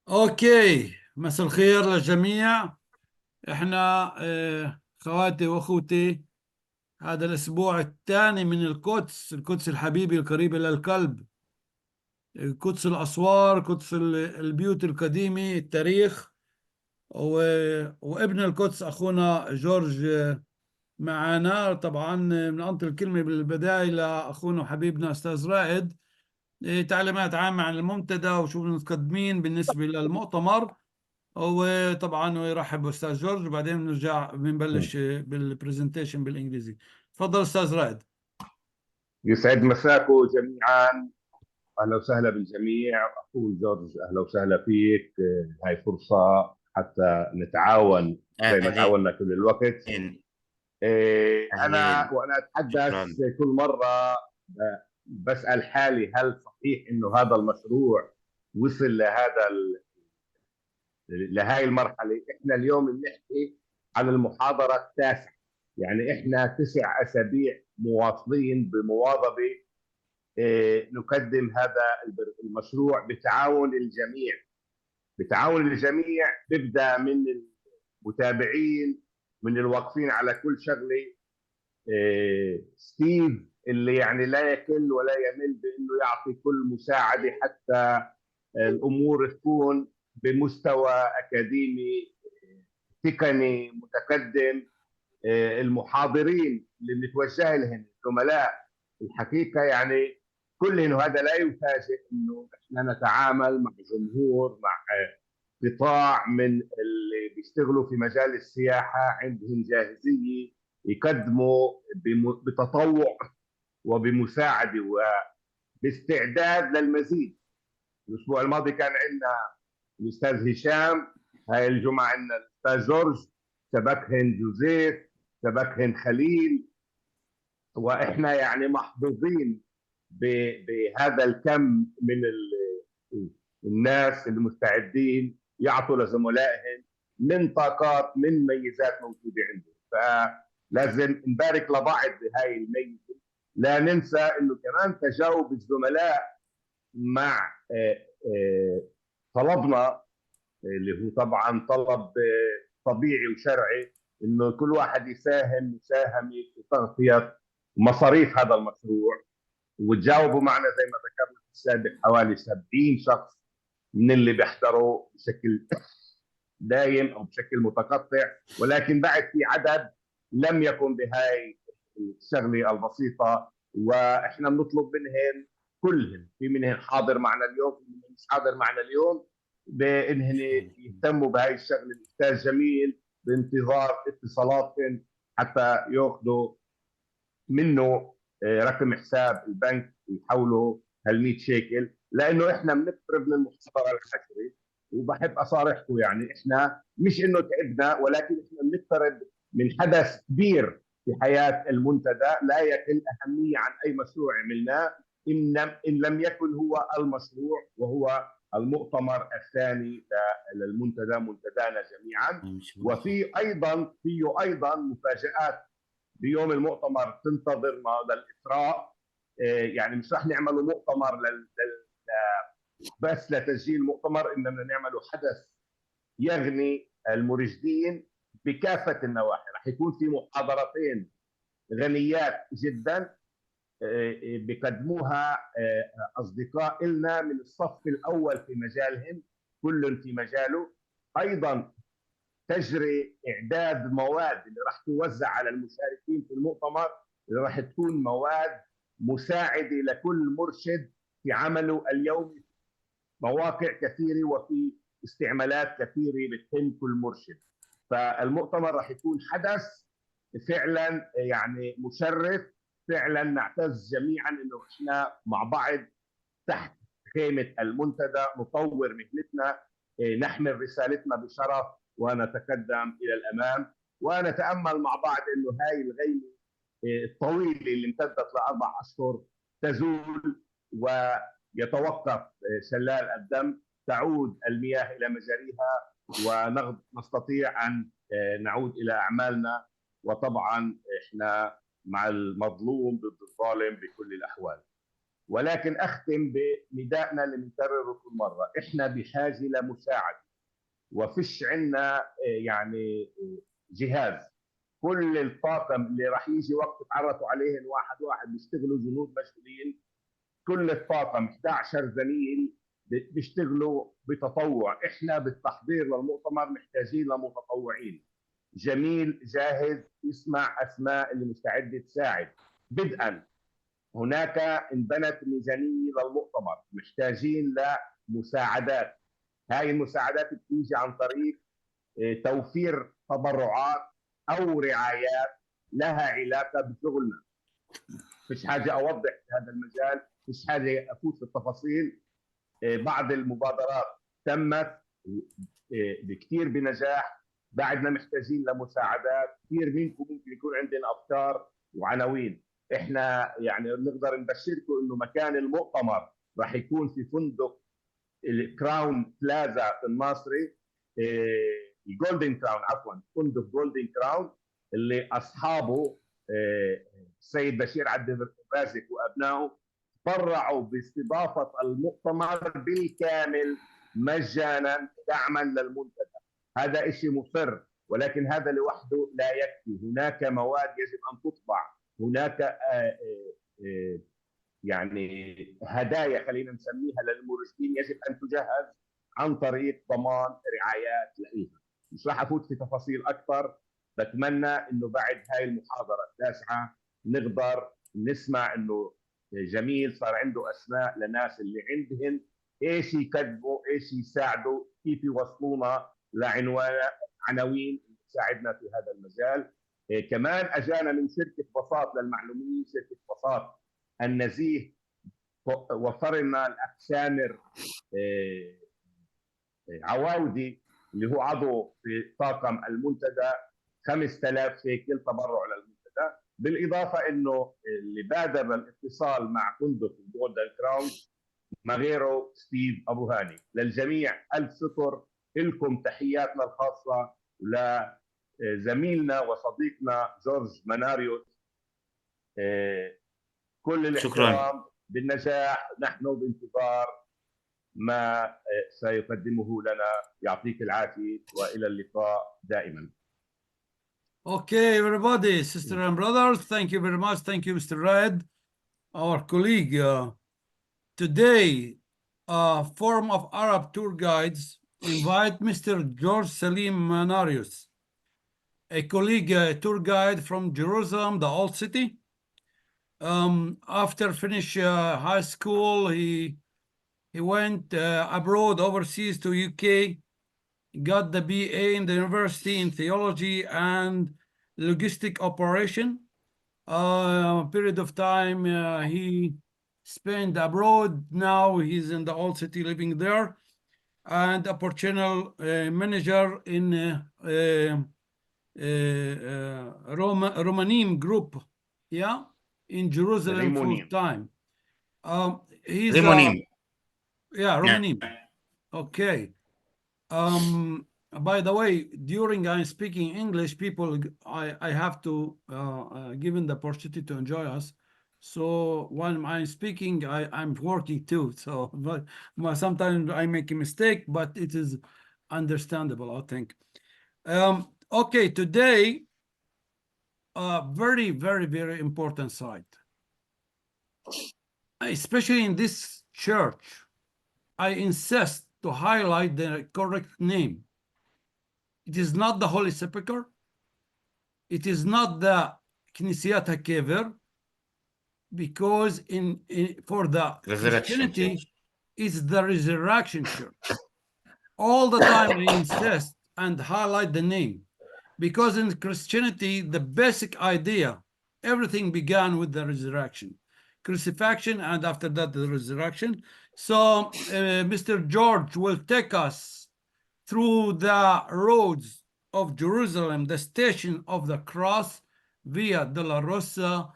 اوكي، مساء الخير للجميع. احنا خواتي واخوتي، هذا الاسبوع الثاني من القدس الحبيبي القريب الى القلب. قدس الاسوار، قدس البيوت القديمة، التاريخ. وابن القدس اخونا جورج معنا طبعا. بننطي الكلمة بالبداية لاخونا وحبيبنا استاذ رائد. تعليمات عامة عن المنتدى وشو متقدمين بالنسبة للمؤتمر. هو طبعا يرحب باستاذ جورج، وبعدين بنرجع بنبلش بالبرزنتيشن بالانجليزي. تفضل استاذ رائد. يسعد مساكم جميعا. اهلا وسهلا بالجميع. اخوي جورج، اهلا وسهلا فيك. هاي فرصه حتى نتعاون زي ما أهلين. تعاوننا كل الوقت. انا أهلين. وانا اتحدث شكرا. كل مره بسال حالي، هل صحيح انه هذا المشروع وصل لهاي المرحله؟ احنا اليوم بنحكي عن المحاضره التاسعه، يعني احنا 9 اسابيع مواصلين بمواظبه نقدم هذا المشروع بتعاون الجميع. بتعاون الجميع، بيبدا من المتابعين، من الواقفين على كل شغله. ستيف اللي يعني لا يكل ولا يمل بانه يعطي كل مساعده حتى الامور تكون بمستوى اكاديمي تقني متقدم. المحاضرين اللي بنتوجه لهم الزملاء، الحقيقه يعني كلهم، هذا لا يفاجئ انه احنا نتعامل مع جمهور، مع قطاع من اللي بيشتغلوا في مجال السياحه، عندهم جاهزيه يقدموا بتطوع وبمساعده وباستعداد للمزيد. الاسبوع الماضي كان عندنا الاستاذ هشام، هاي الجمعه عندنا الاستاذ جورج، سبقهن جوزيف، سبقهن خليل. واحنا يعني محظوظين بهذا الكم من الناس المستعدين يعطوا لزملائهم من طاقات، من ميزات موجوده عندهم. فلازم نبارك لبعض بهاي الميزه. لا ننسى انه كمان تجاوب الزملاء مع طلبنا، اللي هو طبعا طلب طبيعي وشرعي، انه كل واحد يساهم مساهمه في تغطيه مصاريف هذا المشروع. وتجاوبوا معنا زي ما ذكرنا في السابق حوالي 70 شخص من اللي بيحضروا بشكل دايم او بشكل متقطع، ولكن بعد في عدد لم يكن بهاي الشغله البسيطه، واحنا بنطلب منهم كلهم، في منهم حاضر معنا اليوم، في منهم مش حاضر معنا اليوم، بانهم يهتموا بهاي الشغله. الاستاذ جميل بانتظار اتصالاتهم حتى ياخذوا منه رقم حساب البنك يحولوا هال 100 شيكل، لانه احنا بنقترب من المحاضره العشري. وبحب اصارحكم، يعني احنا مش انه تعبنا، ولكن احنا بنقترب من حدث كبير في حياه المنتدى لا يقل اهميه عن اي مشروع عملناه، ان لم يكن هو المشروع، وهو المؤتمر الثاني للمنتدى، منتدانا جميعا. فيه ايضا مفاجات بيوم المؤتمر تنتظرنا للاثراء. يعني مش رح نعمل مؤتمر بس لتسجيل مؤتمر، انما نعمل حدث يغني المرشدين بكافه النواحي. رح يكون في محاضرتين غنيات جدا بقدموها اصدقاء لنا من الصف الاول في مجالهم، كل في مجاله. ايضا تجري اعداد مواد اللي راح توزع على المشاركين في المؤتمر، اللي راح تكون مواد مساعده لكل مرشد في عمله اليومي، مواقع كثيره وفي استعمالات كثيره بتهم كل مرشد. فالمؤتمر راح يكون حدث فعلا يعني مشرف. فعلا نعتز جميعا انه احنا مع بعض تحت خيمه المنتدى نطور مهنتنا، نحمل رسالتنا بشرف ونتقدم الى الامام، ونتامل مع بعض انه هاي الغيمه الطويله اللي امتدت ل4 اشهر تزول، ويتوقف شلال الدم، تعود المياه الى مجاريها، ونستطيع ان نعود الى اعمالنا. وطبعا احنا مع المظلوم ضد الظالم بكل الاحوال. ولكن أختم بندائنا اللي بنكرره كل مرة، إحنا بحاجة لمساعدة، وفيش عندنا يعني جهاز. كل الطاقم اللي راح يجي وقت تعرفوا عليهم واحد واحد بيشتغلوا جنود مشغولين، كل الطاقم 11 زميل بيشتغلوا بتطوع. احنا بالتحضير للمؤتمر محتاجين لمتطوعين. جميل جاهز يسمع اسماء اللي مستعده تساعد. بدءا هناك انبنت ميزانيه للمؤتمر، محتاجين لمساعدات. هاي المساعدات بتيجي عن طريق توفير تبرعات او رعايات لها علاقه بشغلنا. مش حاجه اوضح في هذا المجال، مش حاجه افوت في التفاصيل. بعض المبادرات تمت بكثير بنجاح، بعدنا محتاجين لمساعدات. كثير منكم ممكن يكون عندنا افكار وعناوين. احنا يعني نقدر نبشركم انه مكان المؤتمر راح يكون في فندق الكراون بلازا في المصري، الجولدن كراون، عفوا فندق جولدن كراون، اللي اصحابه السيد بشير عبد الرازق وابنائه تبرعوا باستضافه المؤتمر بالكامل مجانا دعما للمنتدى. هذا شيء مصر، ولكن هذا لوحده لا يكفي. هناك مواد يجب ان تطبع، هناك يعني هدايا خلينا نسميها للمرشدين يجب ان تجهز عن طريق ضمان رعايات لها. مش راح افوت في تفاصيل اكثر. بتمنى انه بعد هاي المحاضره التاسعه نقدر نسمع انه جميل صار عنده اسماء لناس اللي عندهم ايش يكذبوا، ايش يساعدوا، كيف يوصلونا عناوين تساعدنا في هذا المجال. كمان اجانا من شركه بساط للمعلومين، شركه بساط النزيه وفر لنا الاخ سامر عواودي اللي هو عضو في طاقم المنتدى 5000 شيكل تبرع للمنتدى. بالاضافه انه اللي بادر الاتصال مع فندق جولدن كراون ما غيره ستيف ابو هاني. للجميع الف شكر لكم، تحياتنا الخاصه لزميلنا وصديقنا جورج مناريوس. كل شكرا. الاحترام بالنجاح، نحن بانتظار ما سيقدمه لنا. يعطيك العافية وإلى اللقاء دائما. Okay, everybody, sisters and brothers, thank you very much. Thank you, Mr. Red, our colleague. Today, Forum of Arab Tour Guides invite Mr. George Salim Manarius, a colleague tour guide from Jerusalem, the old city. After finish high school, he went abroad overseas to UK, got the BA in the university in theology and logistic operation. Period of time he spent abroad. Now he's in the old city living there, and operational manager in Romanim group, yeah, in Jerusalem full time. He's Rimonim. yeah, Romanim. Okay. By the way, during I'm speaking English, people, I have to given the opportunity to enjoy us. So when I'm speaking, I'm working too. So, but sometimes I make a mistake, but it is understandable, I think. Okay, today, very, very, very important site, especially in this church. I insist to highlight the correct name. It is not the Holy Sepulchre. It is not the Knesset HaKever, because for the Christianity, it's the Resurrection Church. All the time I insist and highlight the name, because in Christianity, the basic idea, everything began with the resurrection, crucifixion, and after that, the resurrection. So Mr. George will take us through the roads of Jerusalem, the station of the cross, Via Dolorosa,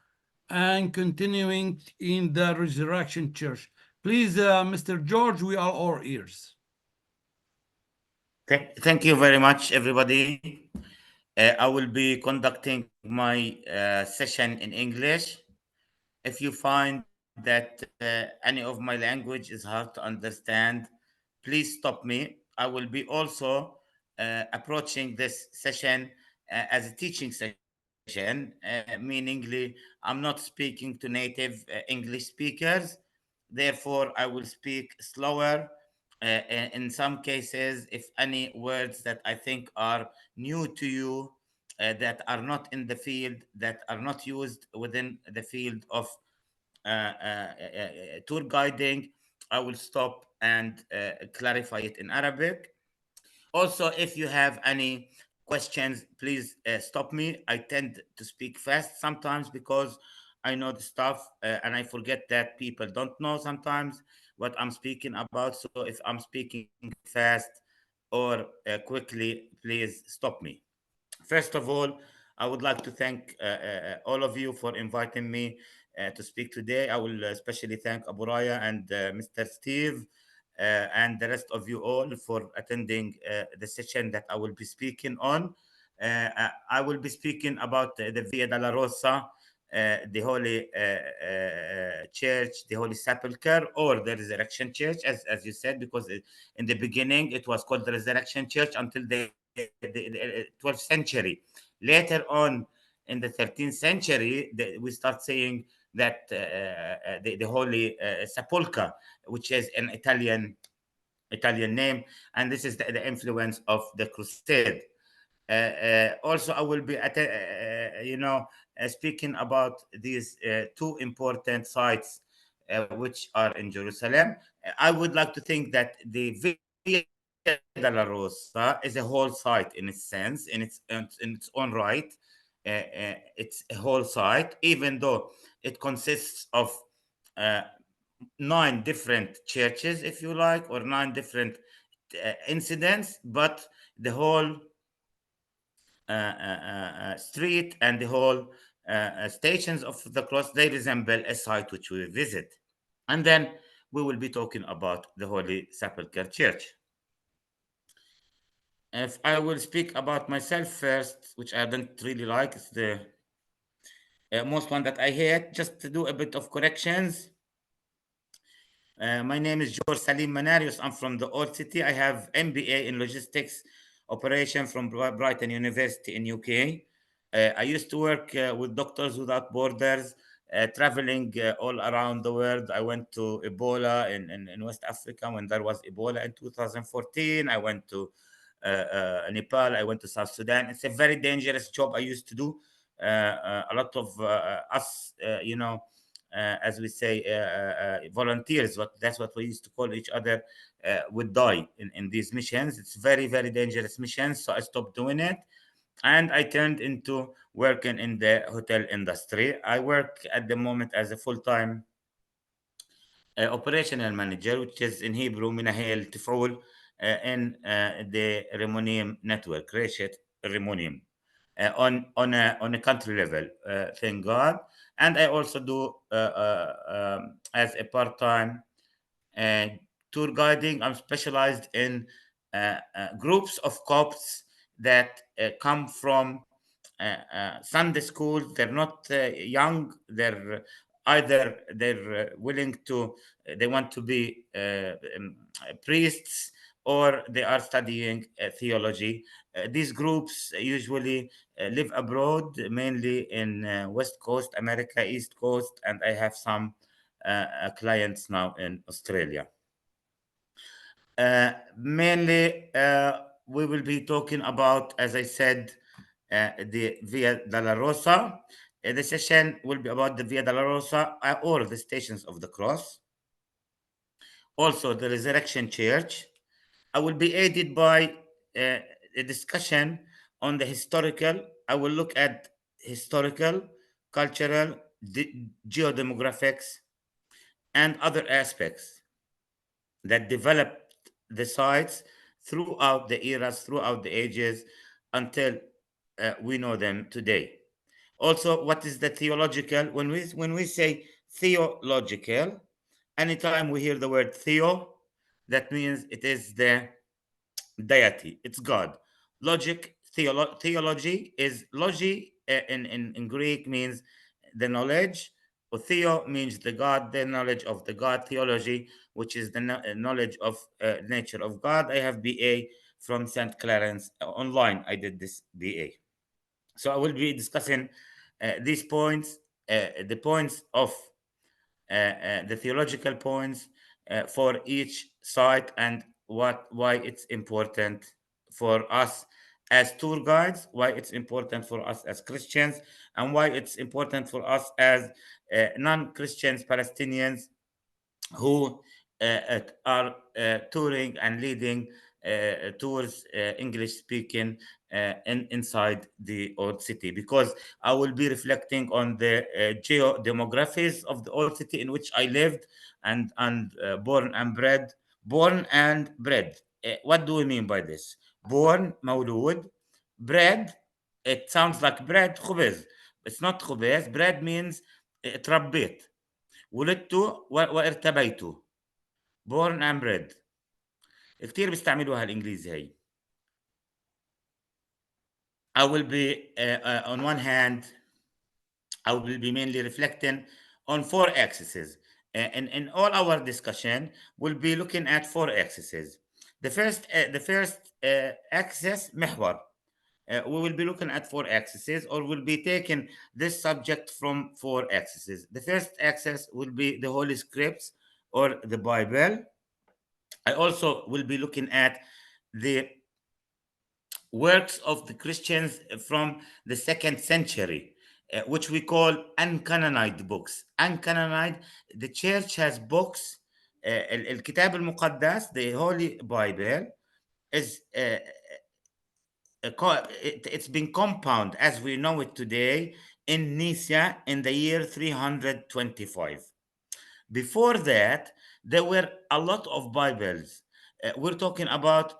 and continuing in the Resurrection Church. Please, Mr. George, we are all ears. Thank you very much, everybody. I will be conducting my session in English. If you find that any of my language is hard to understand, please stop me. I will be also approaching this session as a teaching session, meaningly, I'm not speaking to native English speakers. Therefore, I will speak slower. In some cases, if any words that I think are new to you, that are not in the field, that are not used within the field of tour guiding, I will stop and clarify it in Arabic. Also, if you have any questions, please stop me. I tend to speak fast sometimes because I know the stuff and I forget that people don't know sometimes what I'm speaking about. So if I'm speaking fast or quickly, please stop me. First of all, I would like to thank all of you for inviting me to speak today. I will especially thank Abu Raya and Mr. Steve and the rest of you all for attending the session that I will be speaking on. I will be speaking about the Via della Rosa, the Holy Church, the Holy Sepulchre, or the Resurrection Church, as you said, because in the beginning it was called the Resurrection Church until the 12th century. Later on, in the 13th century, we start saying that the Holy Sepulchre, which is an Italian name, and this is the influence of the Crusade. Also, I will be speaking about these two important sites which are in Jerusalem. I would like to think that the Via della Rosa is a whole site in its sense, in its own right. It's a whole site, even though it consists of uh, nine different churches, if you like, or nine different incidents, but the whole street and the whole stations of the cross, they resemble a site which we visit. And then we will be talking about the Holy Sepulchre Church. If I will speak about myself first, which I don't really like, it's the most one that I hate, just to do a bit of corrections. My name is George Salim Manarius. I'm from the Old City. I have MBA in Logistics Operation from Brighton University in UK. I used to work with Doctors Without Borders, traveling all around the world. I went to Ebola in West Africa when there was Ebola in 2014. I went to Nepal. I went to South Sudan. It's a very dangerous job I used to do. A lot of us, as we say, volunteers. That's what we used to call each other. Would die in these missions. It's very very dangerous missions. So I stopped doing it, and I turned into working in the hotel industry. I work at the moment as a full-time operational manager, which is in Hebrew منهل تفعول in the Remonium network, Reshet Remonium, on a country level. Thank God, and I also do as a part-time uh, tour guiding. I'm specialized in groups of Copts that come from Sunday schools. They're not young. They're willing to. They want to be priests, or they are studying theology. These groups usually live abroad, mainly in West Coast America, East Coast, and I have some clients now in Australia. Mainly, we will be talking about, as I said, the Via della Rosa. The session will be about the Via della Rosa, or the Stations of the Cross. Also, the Resurrection Church. I will be aided by a discussion on the historical. I will look at historical, cultural, geodemographics, and other aspects that developed the sites throughout the eras, throughout the ages, until we know them today. Also, what is the theological? When we say theological, anytime we hear the word theo, that means it is the deity, it's God. Theology is logi in Greek, means the knowledge. Theo means the God, the knowledge of the God. Theology, which is the knowledge of nature of God. I have BA from St. Clarence online. I did this BA. So I will be discussing these points, the points of the theological points for each site, and why it's important for us as tour guides, why it's important for us as Christians, and why it's important for us as non-Christians, Palestinians, who are touring and leading tours, English speaking, inside the old city, because I will be reflecting on the geo-demographies of the old city in which I lived and born and bred. Born and bred. What do we mean by this? Born, مولود. Bred, it sounds like bread, خبز. It's not خبز. Bread means اتربيت. ولدت وارتبيت. born and bred. كتير بيستعملوها الانجليزي هي. I will be on one hand, I will be mainly reflecting on four axes. In all our discussion, we'll be looking at four axes. The first axis محور. We will be looking at four axes, or we'll be taking this subject from four axes. The first axis will be the Holy Scripts or the Bible. I also will be looking at the works of the Christians from the second century, which we call uncanonized books. Uncanonized, the church has books. الكتاب المقدس, the Holy Bible, is it's been compound as we know it today in Nicaea in the year 325. Before that, there were a lot of Bibles. We're talking about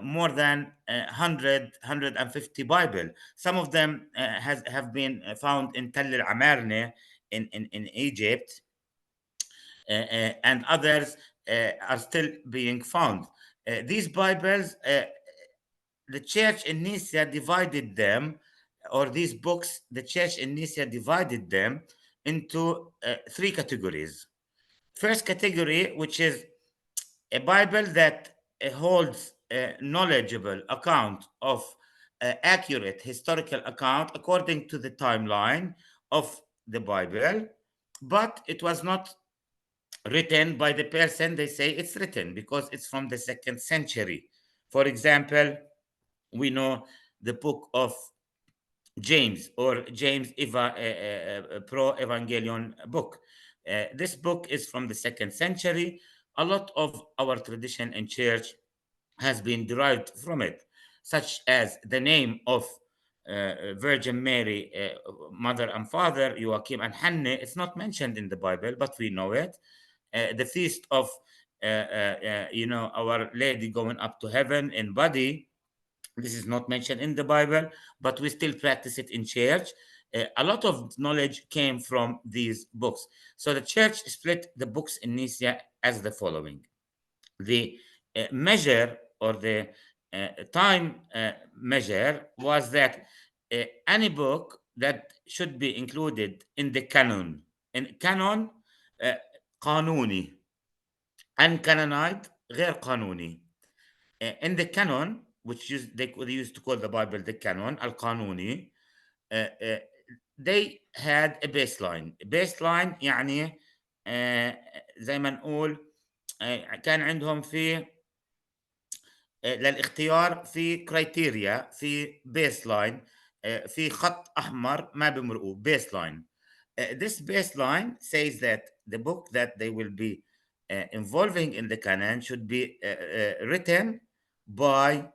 more than 150 Bible. Some of them have been found in Tel el Amarna in Egypt, and others are still being found. These Bibles, the church in Nicaea divided them, or these books, the church in Nicaea divided them into three categories. First category, which is a Bible that holds a knowledgeable account of accurate historical account according to the timeline of the Bible, but it was not written by the person they say it's written because it's from the second century. For example, we know the book of James, or James Pro Evangelion book. This book is from the second century. A lot of our tradition in church has been derived from it, such as the name of Virgin Mary, mother and father, Joachim and Hannah. It's not mentioned in the Bible, but we know it. The feast of, Our Lady going up to heaven in body, this is not mentioned in the Bible, but we still practice it in church. A lot of knowledge came from these books. So the church split the books in Nicaea as the following. The measure, or the time measure, was that any book that should be included in the canon. In canon, قانوني. Uncanonized, غير قانوني. In the canon, which they used to call the Bible the canon, al-Qanuni, they had a baseline. Baseline يعني زي ما نقول كان عندهم في للاختيار في كرايتيريا، في baseline، في خط أحمر ما بمرقوه baseline. This baseline says that the book that they will be involving in the canon should be written by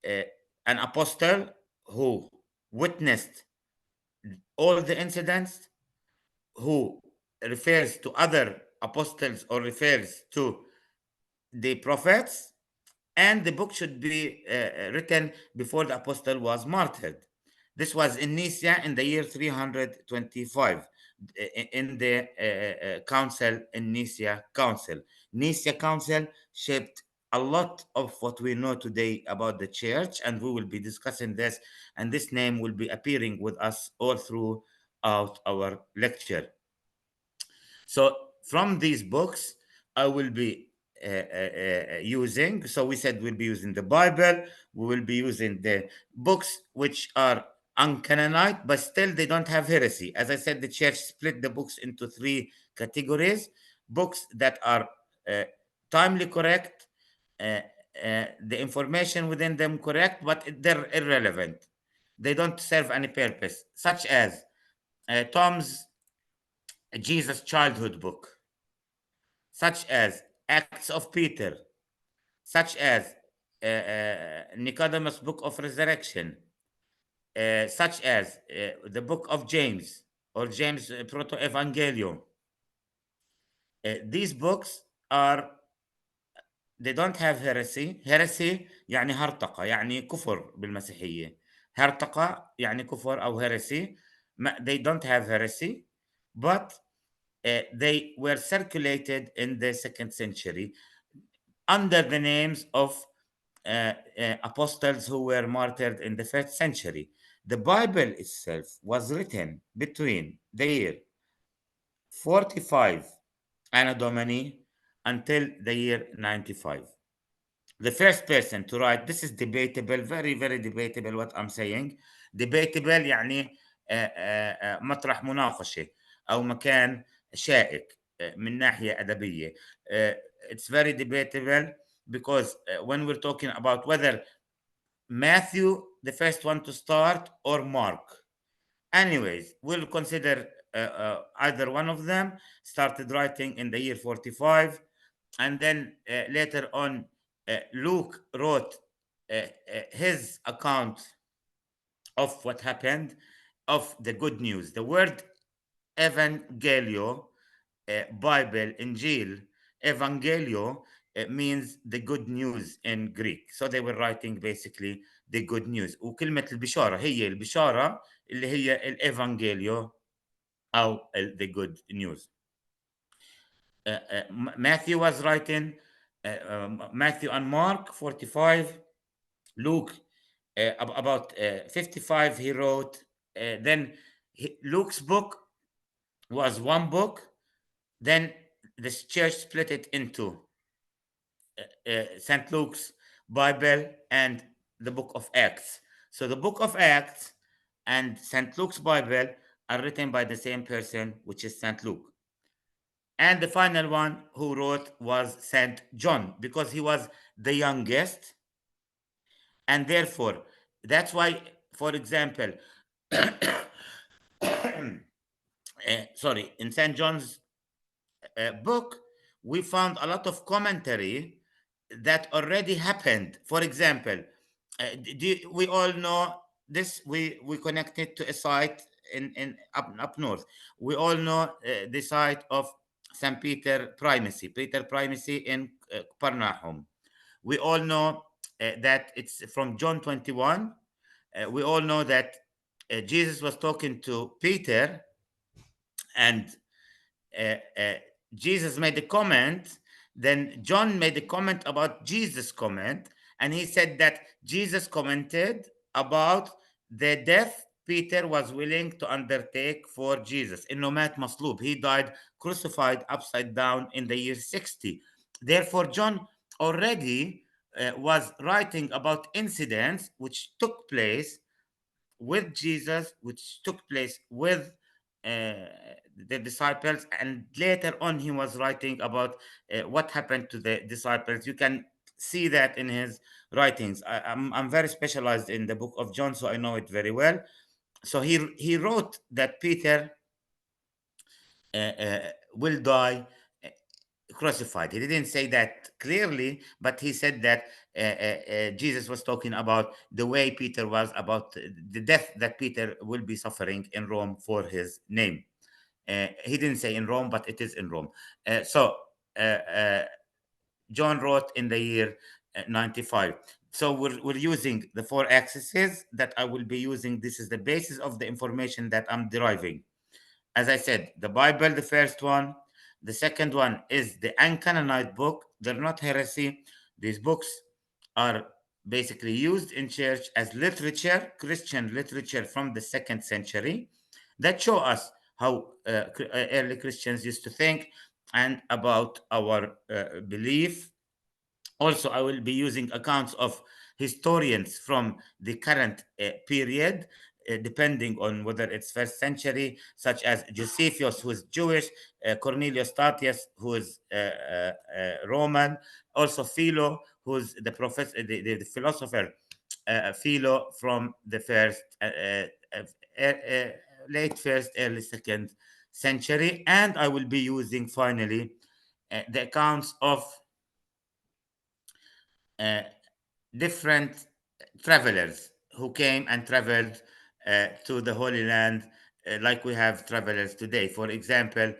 uh, an apostle who witnessed all the incidents, who refers to other apostles or refers to the prophets, and the book should be written before the apostle was martyred. This was in Nicaea in the year 325, in the council, in Nicaea Council. Nicaea Council shaped a lot of what we know today about the church, and we will be discussing this, and this name will be appearing with us all throughout our lecture. So from these books, I will be using. So we said we'll be using the Bible. We will be using the books which are uncanonized, but still they don't have heresy. As I said, the church split the books into three categories: books that are uh, timely correct, the information within them correct, but they're irrelevant. They don't serve any purpose, such as Tom's Jesus childhood book, such as Acts of Peter, such as Nicodemus' book of resurrection, such as the book of James or James Proto Evangelium. These books are, they don't have heresy. Heresy يعني هرطقة، يعني كفر بالمسيحية. هرطقة يعني كفر أو heresy. They don't have heresy, but they were circulated in the 2nd century under the names of apostles who were martyred in the 1st century. The Bible itself was written between the year 45 Anno Domini until the year 95. The first person to write, this is debatable, very, very debatable what I'm saying. Debatable يعني مطرح مناقشة أو مكان شائك من ناحية أدبية. It's very debatable because when we're talking about whether Matthew, the first one to start, or Mark. Anyways, we'll consider either one of them started writing in the year 45, and then later on, Luke wrote his account of what happened, of the good news. The word evangelio, Bible, Injil, evangelio means the good news in Greek. So they were writing basically the good news. وكلمة البشارة هي البشارة اللي هي الإيفانجيليو أو the good news. Matthew was writing, Matthew and Mark 45, Luke about 55 he wrote. Then Luke's book was one book. Then the church split it into St. Luke's Bible and the book of Acts. So the book of Acts and St. Luke's Bible are written by the same person, which is St. Luke. And the final one who wrote was St. John, because he was the youngest. And therefore, that's why, for example, sorry, in St. John's book, we found a lot of commentary that already happened. For example, we all know this, we connected to a site in up north. We all know the site of St. Peter Primacy in Capernaum. We all know that it's from John 21. We all know that Jesus was talking to Peter, and uh, uh, Jesus made a comment. Then John made a comment about Jesus' comment, and he said that Jesus commented about the death Peter was willing to undertake for Jesus. إنه مات مصلوب. He died crucified upside down in the year 60. Therefore, John already was writing about incidents which took place with Jesus, which took place with uh, the disciples, and later on he was writing about what happened to the disciples. You can see that in his writings. I'm very specialized in the book of John, so I know it very well. So he wrote that Peter will die crucified. He didn't say that clearly, but he said that Jesus was talking about the way Peter was, about the death that Peter will be suffering in Rome for his name. He didn't say in Rome, but it is in Rome. So John wrote in the year 95. So we're using the four axes that I will be using. This is the basis of the information that I'm deriving. As I said, the Bible, the first one. The second one is the uncanonized book. They're not heresy. These books are basically used in church as literature, Christian literature from the 2nd century, that show us how early Christians used to think and about our belief. Also, I will be using accounts of historians from the current period, depending on whether it's first century, such as Josephus, who is Jewish, Cornelius Tatius, who is Roman, also Philo, who is the professor, the philosopher Philo from the first, late first, early second century, and I will be using finally the accounts of uh, different travelers who came and traveled to the Holy Land, like we have travelers today. For example,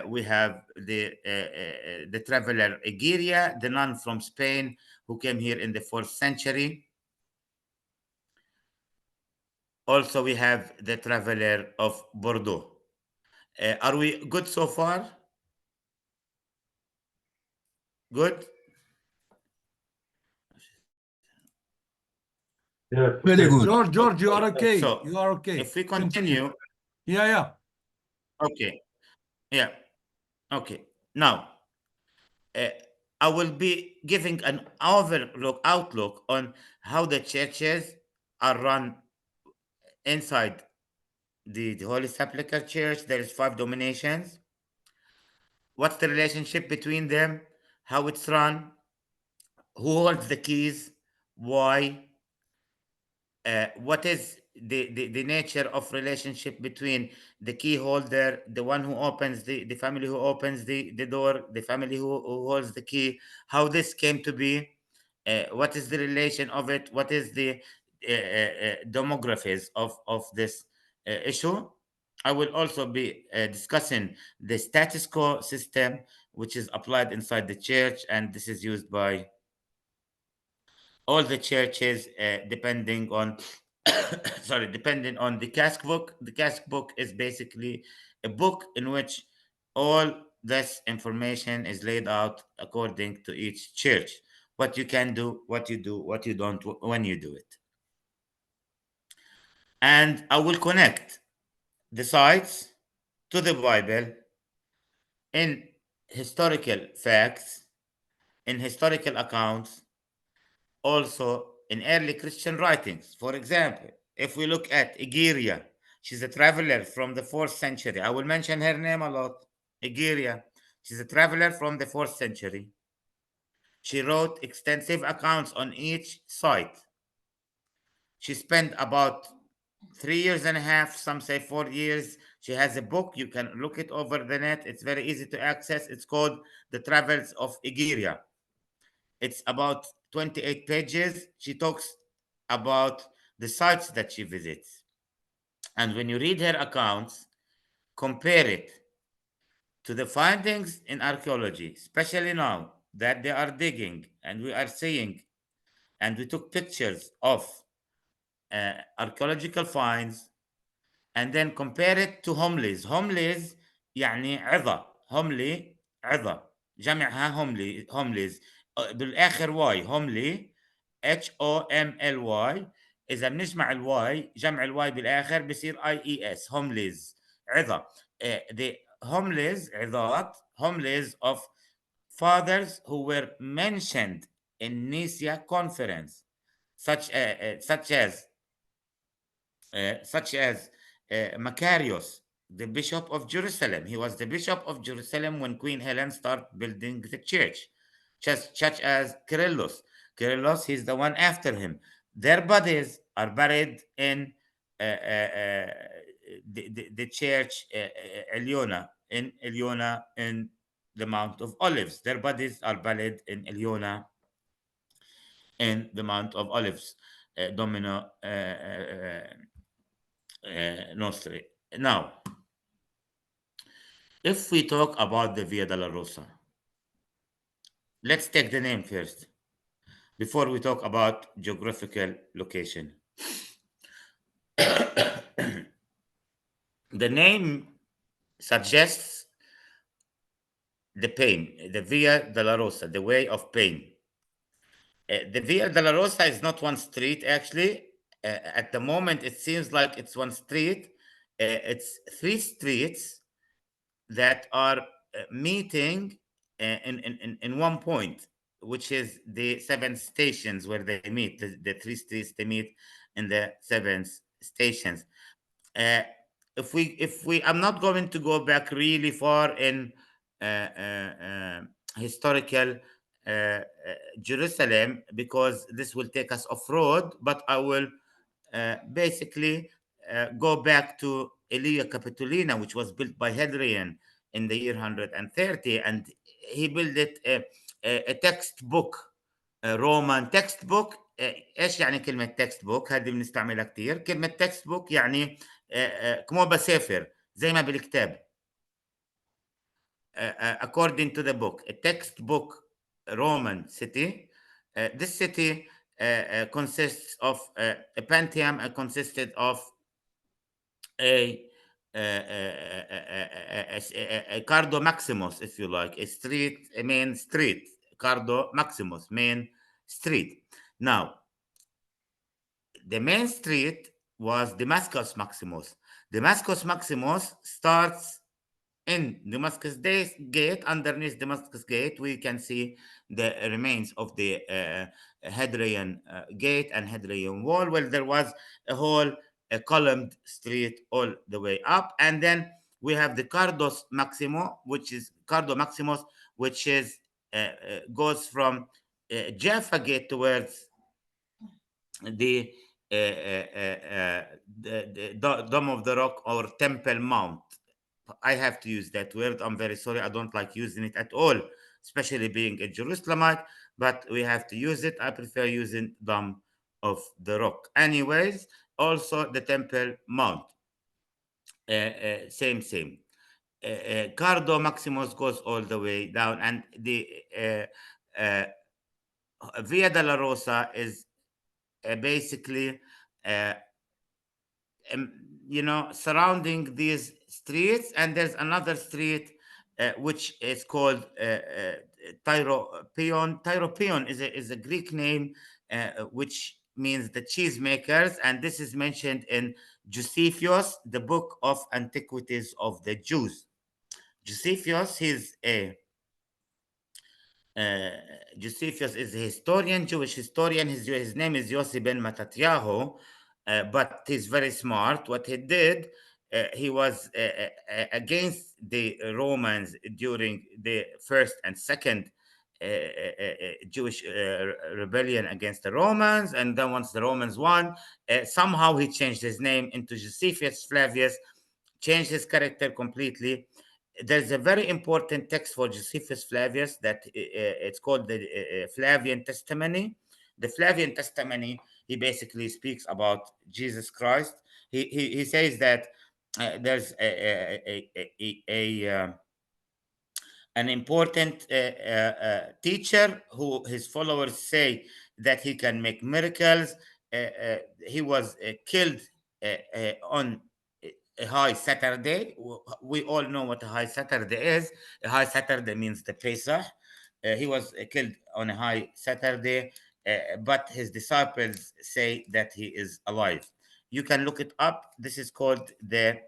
we have the traveler Egeria, the nun from Spain who came here in the 4th century. Also, we have the traveler of Bordeaux. Are we good so far? Good? Very good. George, you are okay. So, You are okay. if we continue, Yeah. okay, yeah, okay. Now, uh, I will be giving an outlook on how the churches are run inside the Holy Sepulchre Church. There is 5 dominations. What's the relationship between them? How it's run? Who holds the keys? Why? What is the nature of relationship between the key holder, the one who opens the family who opens the door, the family who holds the key, how this came to be, what is the relation of it, what is the demographies of this issue. I will also be discussing the status quo system, which is applied inside the church, and this is used by all the churches, depending on sorry, depending on the cask book. The cask book is basically a book in which all this information is laid out according to each church, what you can do, what you do, what you don't, when you do it. And I will connect the sites to the Bible in historical facts, in historical accounts, also in early Christian writings. For example, if we look at Egeria, she's a traveler from the 4th century. I will mention her name a lot. Egeria, she's a traveler from the 4th century. She wrote extensive accounts on each site. She spent about 3 years and a half, some say 4 years. She has a book, you can look it over the net. It's very easy to access. It's called The Travels of Egeria. It's about 28 pages. She talks about the sites that she visits. And when you read her accounts, compare it to the findings in archaeology, especially now that they are digging and we are seeing, and we took pictures of archaeological finds, and then compare it to homilies. Homilies يعني عظة. homily عظة جمعها homilies بالاخر واي homily HOMLY. اذا بنجمع الواي جمع الواي بالاخر بصير IES homilies عظة. The homilies عظات homilies of fathers who were mentioned in Nicaea conference, such as Macarius, the Bishop of Jerusalem. He was the Bishop of Jerusalem when Queen Helen started building the church, such as Kyrillos. Kyrillos, he's the one after him. Their bodies are buried in the church Eliona, in the Mount of Olives. Their bodies are buried in Eliona in the Mount of Olives. Domino Nostri. Now, if we talk about the Via della Rosa, let's take the name first before we talk about geographical location. The name suggests the pain, the Via della Rosa, the way of pain. The Via della Rosa is not one street, actually. At the moment, it seems like it's one street. it's three streets that are meeting in one point, which is the seven stations where they meet. The three streets they meet in the seven stations. Uh, if we, I'm not going to go back really far in uh, uh, uh, historical Jerusalem, because this will take us off road. But I will basically go back to Elia Capitolina, which was built by Hadrian in the year 130, and he built it a textbook, a Roman textbook. ايش يعني كلمة textbook؟ هذه بنستعملها كثير. كلمة textbook يعني كما بسافر زي ما بالكتاب. According to the book, a textbook Roman city. This city consists of a Pantheon, consisted of a Cardo Maximus, if you like, a street, a main street, Cardo Maximus, main street. Now, the main street was Damascus Maximus. Damascus Maximus starts in Damascus Gate. Underneath Damascus Gate, we can see the remains of the Hadrian Gate and Hadrian Wall, where there was a whole columned street all the way up. And then we have the Cardo Maximus, which is goes from Jaffa Gate towards the Dome of the Rock, or Temple Mount. I have to use that word. I'm very sorry. I don't like using it at all, especially being a Jerusalemite, but we have to use it. I prefer using Dome of the Rock. Anyways, also the Temple Mount. Same. Cardo Maximus goes all the way down, and the Via della Rosa is basically uh, um, surrounding these streets. And there's another street which is called Tyropeon. Tyropeon is a Greek name which means the cheesemakers, and this is mentioned in Josephus, the book of antiquities of the Jews. Josephus, uh, Josephus is a historian, Jewish historian. His name is Yossi ben Matatyahu, but he's very smart. What he did, he was against the Romans during the first and second Jewish rebellion against the Romans. And then once the Romans won, somehow he changed his name into Josephus Flavius, changed his character completely. There's a very important text for Josephus Flavius that it's called the Flavian Testimony. The Flavian Testimony, he basically speaks about Jesus Christ. He says that there's an important teacher who his followers say that he can make miracles. He was killed on a high Saturday. We all know what a high Saturday is. A high Saturday means the Pesach. He was killed on a high Saturday, but his disciples say that he is alive. You can look it up. This is called the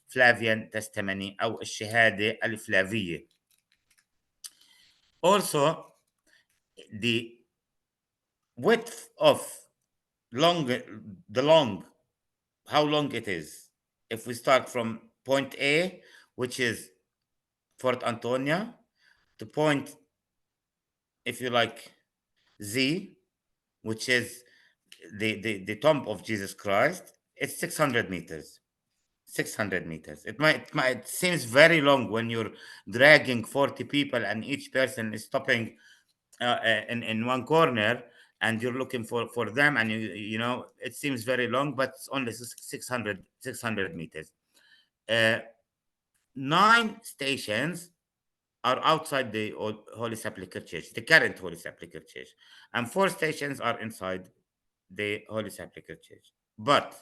فلافيان تستمني أو الشهادة الفلافية. Also, the width of long, the long, how long it is. If we start from point A, which is Fort Antonia, to point, if you like, Z, which is the tomb of Jesus Christ, it's 600 meters. 600 meters. It seems very long when you're dragging 40 people and each person is stopping in one corner, and you're looking for them, and it seems very long, but it's only 600 meters. 9 stations are outside the Holy Sepulchre Church, the current Holy Sepulchre Church, and 4 stations are inside the Holy Sepulchre Church. But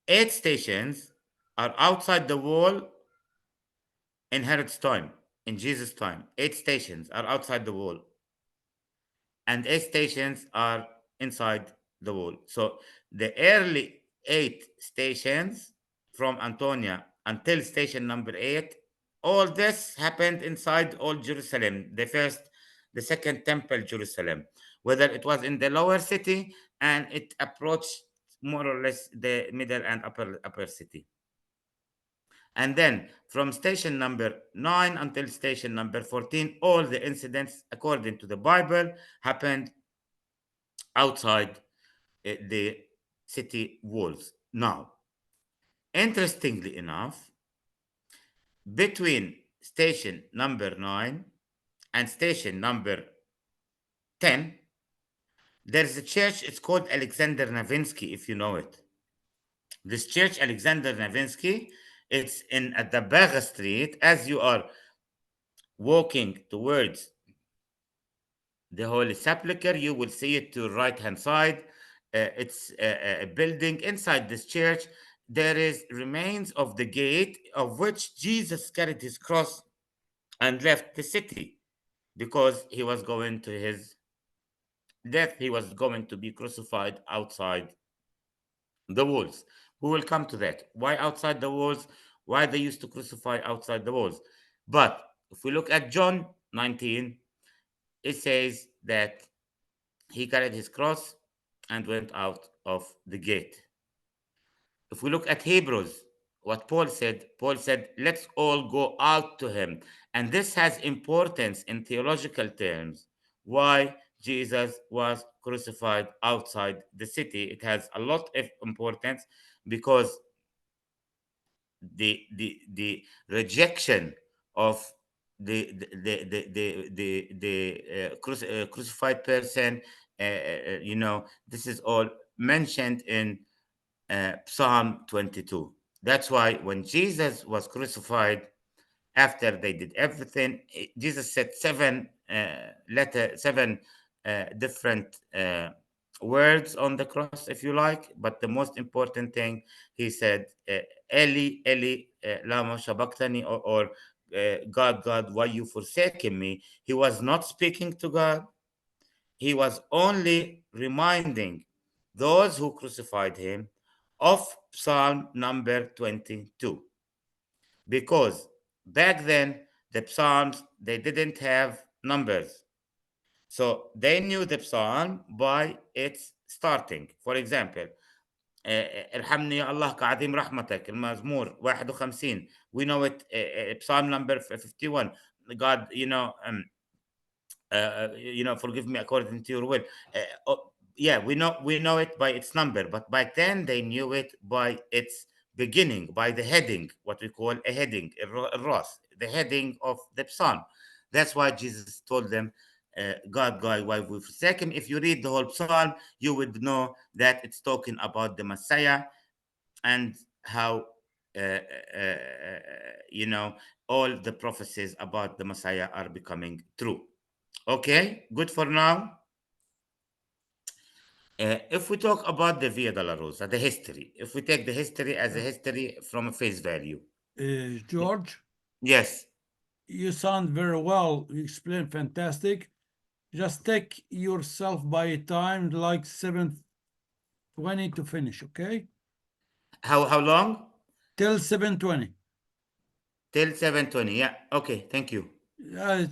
8 stations are outside the wall in Herod's time, in Jesus' time. 8 stations are outside the wall, and 8 stations are inside the wall. So the early 8 stations from Antonia until station number 8, all this happened inside Old Jerusalem, the first, the second temple Jerusalem, whether it was in the lower city and it approached more or less the middle and upper city. And then from station number 9 until station number 14, all the incidents, according to the Bible, happened outside the city walls. Now, interestingly enough, between station number 9 and station number 10, there's a church, it's called Alexander Navinsky, if you know it. This church, Alexander Navinsky, it's in at the Baga Street. As you are walking towards the Holy Sepulchre, you will see it to right hand side. It's a building inside this church. There is remains of the gate of which Jesus carried his cross and left the city because he was going to his death. He was going to be crucified outside the walls. We will come to that. Why outside the walls? Why they used to crucify outside the walls? But if we look at John 19, it says that he carried his cross and went out of the gate. If we look at Hebrews, what Paul said, let's all go out to him. And this has importance in theological terms. Why Jesus was crucified outside the city. It has a lot of importance because the rejection of the crucified person, this is all mentioned in Psalm 22. That's why when Jesus was crucified, after they did everything, Jesus said seven different words on the cross, if you like. But the most important thing, he said, Eli, Eli, lama sabachthani, or God, God, why you forsaken me? He was not speaking to God. He was only reminding those who crucified him of Psalm number 22. Because back then, the Psalms, they didn't have numbers. So they knew the Psalm by its starting. For example, ارحمني يا الله كعظيم رحمتك المزمور 51. We know it, Psalm number 51. God, forgive me according to your will. Yeah, we know it by its number, but back then they knew it by its beginning, by the heading, what we call a heading, الراس, the heading of the psalm. That's why Jesus told them, God, God, why we forsake him. If you read the whole psalm, you would know that it's talking about the Messiah and how uh, uh, uh, you know all the prophecies about the Messiah are becoming true. Okay, good for now. If we talk about the Via Dolorosa, the history, if we take the history as a history from a face value. George, Yes. you sound very well. You explain fantastic. Just take yourself by time, like 7:20 to finish, okay? How long? Till 7:20. Till 7:20. Yeah. Okay, thank you. Yeah,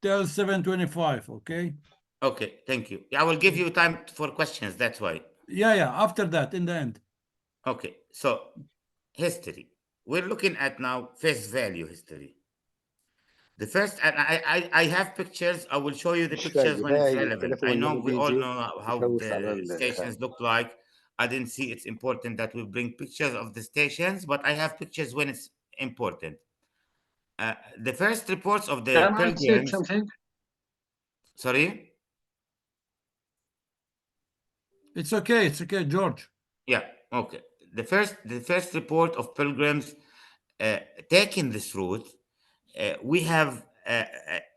till 7:25, okay? Okay, thank you. Yeah, I will give you time for questions. That's why. Yeah, after that, in the end. Okay, so history. We're looking at now face value history. The first, and I have pictures. I will show you the مش pictures باقي when it's باقي relevant. I التليفون know لما we all بيجي know how يفوت على the البتاع. stations look like. I didn't see it's important that we bring pictures of the stations, but I have pictures when it's important. The first reports of the Can I say pilgrims. something? Sorry. It's okay, George. Yeah. Okay. The first report of pilgrims taking this route. We have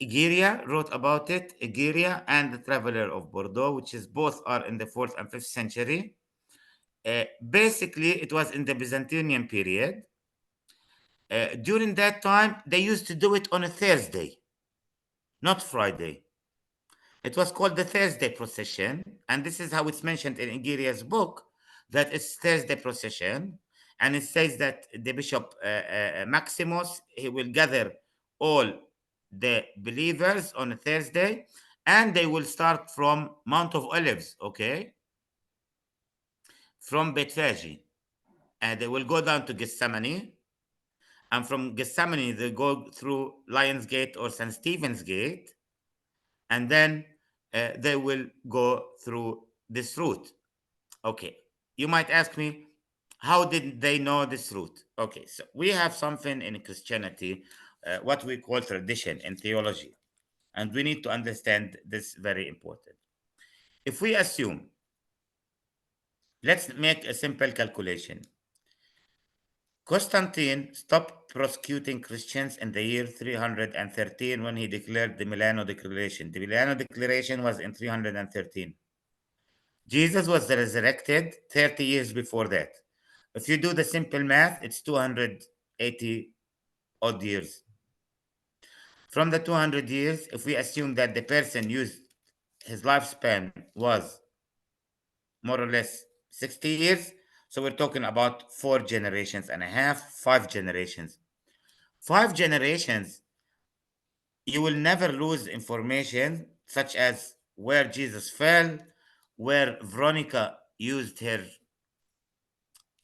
Egeria wrote about it, Egeria and the Traveler of Bordeaux, which is both are in the 4th and 5th century. Basically, it was in the Byzantine period. During that time, they used to do it on a Thursday, not Friday. It was called the Thursday procession, and this is how it's mentioned in Ingeria's book, that it's Thursday procession, and it says that the Bishop Maximus, he will gather all the believers on a Thursday, and they will start from Mount of Olives, okay, from Bethphage, and they will go down to Gethsemane, and from Gethsemane they go through Lions Gate or St. Stephen's Gate, and then they will go through this route. Okay, you might ask me, how did they know this route? Okay, so we have something in Christianity, what we call tradition in theology, and we need to understand this very important. If we assume, let's make a simple calculation. Constantine stopped prosecuting Christians in the year 313 when he declared the Milano Declaration. The Milano Declaration was in 313. Jesus was resurrected 30 years before that. If you do the simple math, it's 280 odd years. From the 200 years, if we assume that the person used his lifespan was more or less 60 years, so we're talking about 4 generations and a half, 5 generations. 5 generations, you will never lose information such as where Jesus fell, where Veronica used her,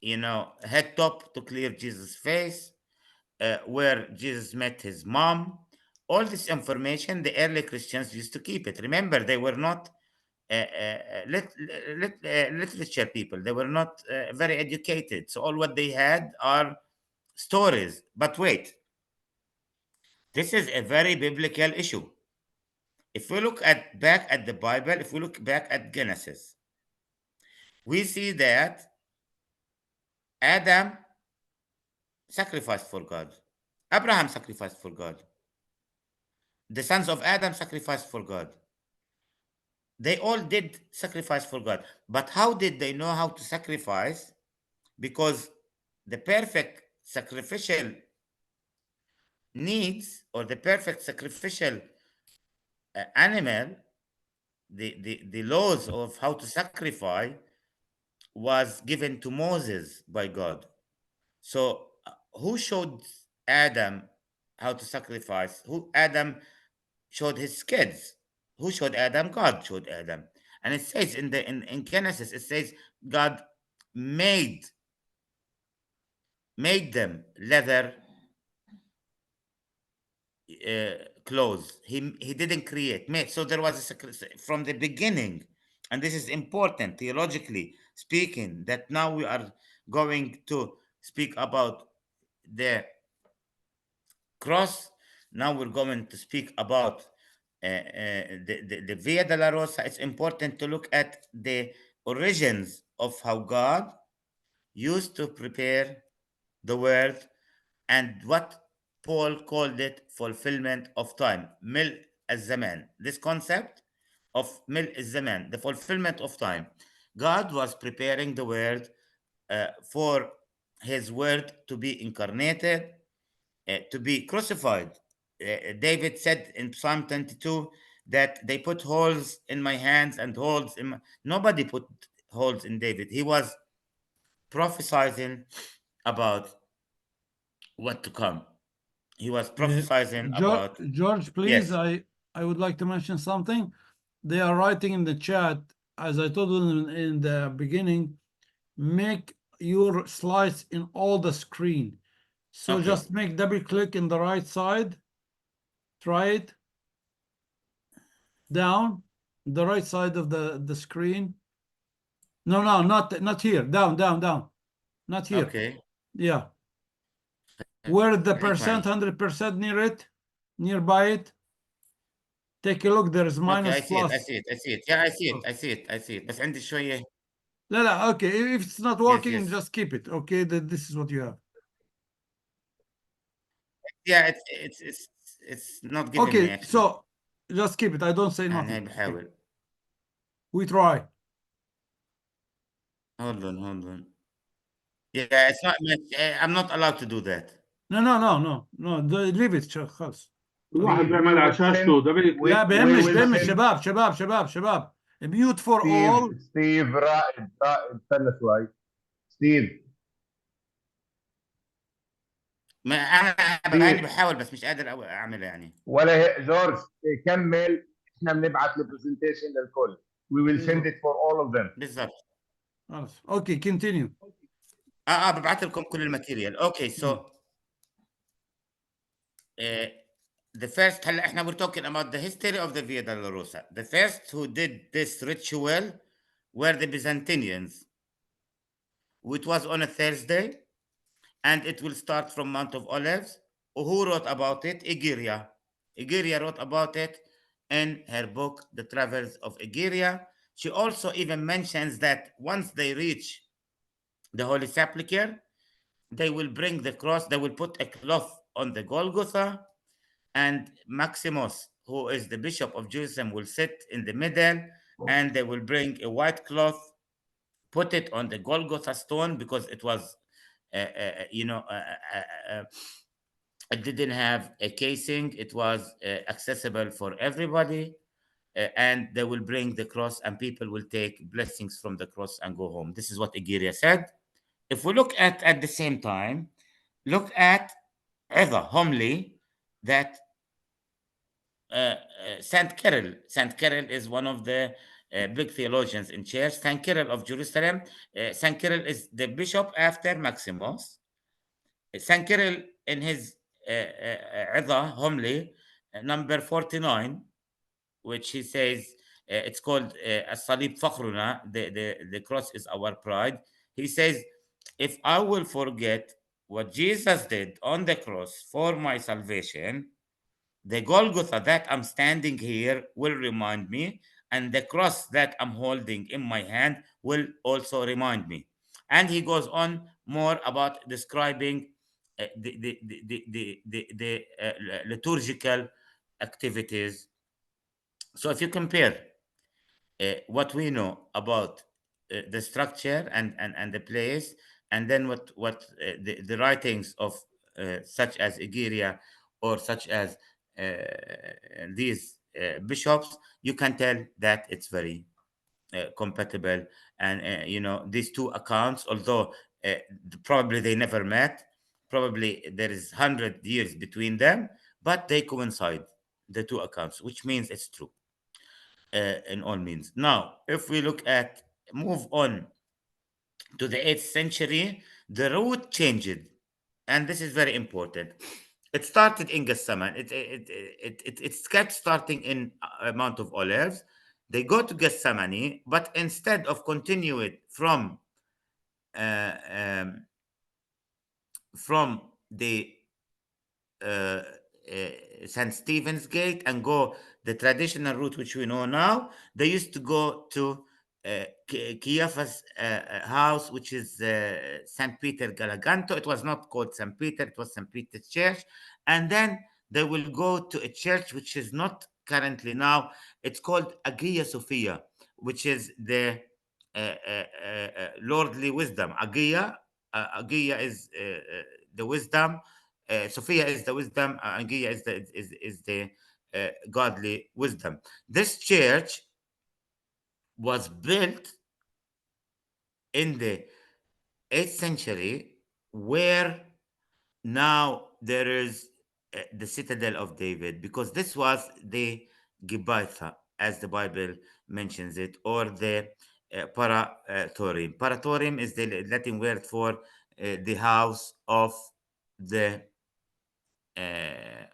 head top to clear Jesus' face, where Jesus met his mom. All this information, the early Christians used to keep it. Remember, they were not literature people. They were not very educated. So all what they had are stories. But wait, this is a very biblical issue. If we look at back at the Bible, if we look back at Genesis, we see that Adam sacrificed for God. Abraham sacrificed for God. The sons of Adam sacrificed for God. They all did sacrifice for God. But how did they know how to sacrifice? Because the perfect sacrificial needs or the perfect sacrificial animal, the laws of how to sacrifice was given to Moses by God. So who showed Adam how to sacrifice? Who Adam showed his kids? Who showed Adam? God showed Adam. And it says in Genesis, it says God made made them leather clothes. He didn't create, made. So there was from the beginning, and this is important theologically speaking. That now we are going to speak about the cross. Now we're going to speak about the Via Dolorosa. It's important to look at the origins of how God used to prepare the word and what Paul called it fulfillment of time, mil zaman. This concept of mil zaman, the fulfillment of time. God was preparing the word for his word to be incarnated, to be crucified. David said in Psalm 22 that they put holes in my hands and holes in my... Nobody put holes in David. He was prophesying about what to come. He was Uh, prophesying about... George, please, Yes. I would like to mention something. They are writing in the chat, as I told you in the beginning, make your slides in all the screen. So Okay. just make double click in the right side, try it down, the right side of the screen. No, no, not here, down, down, down, not here. Okay. Yeah, where the Let me try. percent, 100% near it, nearby it. Take a look, there is Okay, I minus see it. I plus. see it. I see it. Yeah, I see it. I see it. I see it. بس عندي شوية. لا لا, okay, if it's not Yes, working, yes. just keep it. Okay, this is what you have. Yeah, it's not giving me Okay, actually. so just keep it. I don't say يعني هاي nothing. Okay, بحاول. we try. Hold on, hold on. Yeah, it's not. I'm not allowed to do that. No, no, no, no, no. Leave it, خلاص. واحد بيعمل على شاشته ده لا we بهمش will بهمش، send شباب ميوت فور اول. ستيف رائد استنى شوي ستيف. ما انا بعيني ستيف بحاول بس مش قادر اعملها يعني. ولا جورج كمل، احنا بنبعت البرزنتيشن للكل. we will send it for all of them. بالضبط. خلاص اوكي كونتينيو. ببعث لكم كل الماتيريال. اوكي سو the first, هلا احنا we're talking about the history of the Via Dolorosa. The first who did this ritual were the Byzantines, which was on a Thursday, and it will start from Mount of Olives. Who wrote about it? Egeria. Egeria wrote about it in her book, The Travels of Egeria. She also even mentions that once they reach the Holy Sepulchre, they will bring the cross, they will put a cloth on the Golgotha, and Maximus, who is the bishop of Jerusalem, will sit in the middle, and they will bring a white cloth, put it on the Golgotha stone, because it was, it didn't have a casing, it was accessible for everybody. And they will bring the cross, and people will take blessings from the cross and go home. This is what Egeria said. If we look at the same time, look at Eva homily that Saint Cyril. Saint Cyril is one of the big theologians in church. Saint Cyril of Jerusalem. Saint Cyril is the bishop after Maximus. Saint Cyril in his Eva homily, number 49, which he says it's called As-Salib Fakhruna, the cross is our pride. He says, if I will forget what Jesus did on the cross for my salvation, the Golgotha that I'm standing here will remind me, and the cross that I'm holding in my hand will also remind me. And he goes on more about describing the liturgical activities. So if you compare what we know about the structure and the place, and then the writings of such as Egeria or such as these bishops, you can tell that it's very compatible. And these two accounts, although uh, probably they never met, probably there is 100 years between them, but they coincide, the two accounts, which means it's true in all means. Now, if we move on to the 8th century, the route changed, and this is very important. It started in Gethsemane. It kept starting in Mount of Olives. They go to Gethsemane, but instead of continuing uh, um, from the uh, St. Stephen's Gate and go the traditional route which we know now, they used to go to Caiaphas' house, which is St. Peter Galaganto. It was not called St. Peter, it was St. Peter's Church. And then they will go to a church which is not currently now, it's called Hagia Sophia, which is the lordly wisdom. Hagia is the wisdom. Sophia is the wisdom. Hagia is the godly wisdom. This church was built in the 8th century, where now there is the citadel of David, because this was the Gibatha, as the Bible mentions it, or the Paratorium. Paratorium is the Latin word for the house of the uh,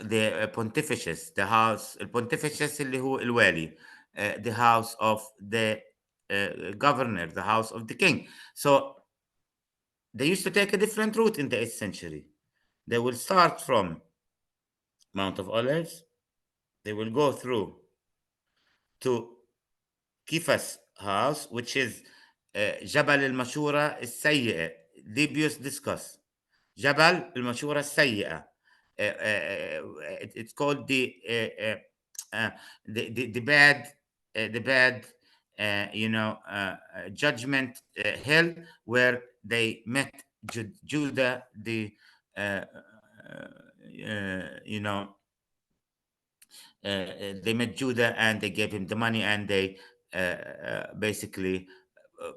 the pontificus, the house البونتيفيشس اللي هو الوالي, the house of the governor, the house of the king. So they used to take a different route in the 8th century. They will start from Mount of Olives, they will go through to Kifas house, which is جبل المشورة السيئة. Libius discuss جبل المشورة السيئة. It's called the bad judgment hill, where they met Judah, the they met Judah and they gave him the money, and they basically uh,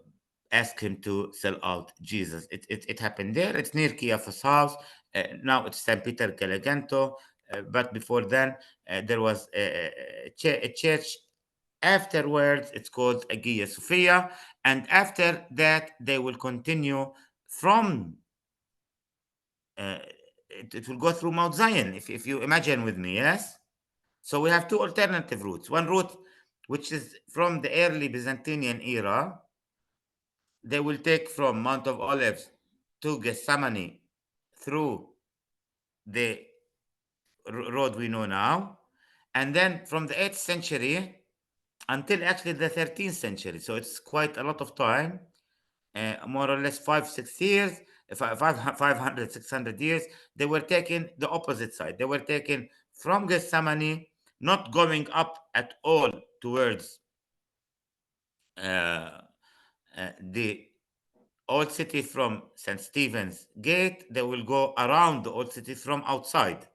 asked him to sell out Jesus. It happened there. It's near Caiaphas' house. Now it's St. Peter Galeganto. But before then, there was a church. Afterwards, it's called Hagia Sophia. And after that, they will continue from, uh, it will go through Mount Zion, if you imagine with me, yes? So we have two alternative routes. One route, which is from the early Byzantine era, they will take from Mount of Olives to Gethsemane through the road we know now. And then from the 8th century until actually the 13th century. So it's quite a lot of time, more or less 500, 600 years. 500, 600 years, they were taking the opposite side. They were taken from Gethsemane, not going up at all towards uh, the old city from St. Stephen's Gate. They will go around the old city from outside.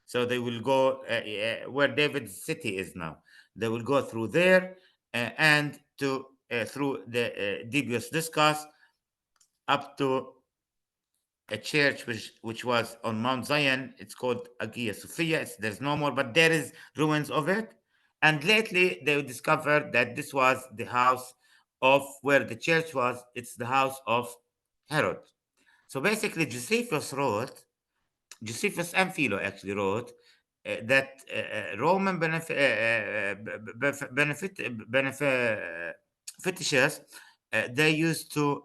So they will go where David's city is now. They will go through there and to through the Dibius Discus up to a church which was on Mount Zion. It's called Hagia Sophia. There's no more, but there is ruins of it. And lately they discovered that this was the house of where the church was. It's the house of Herod. So basically, Josephus and Philo actually wrote that Roman fetishes, they used to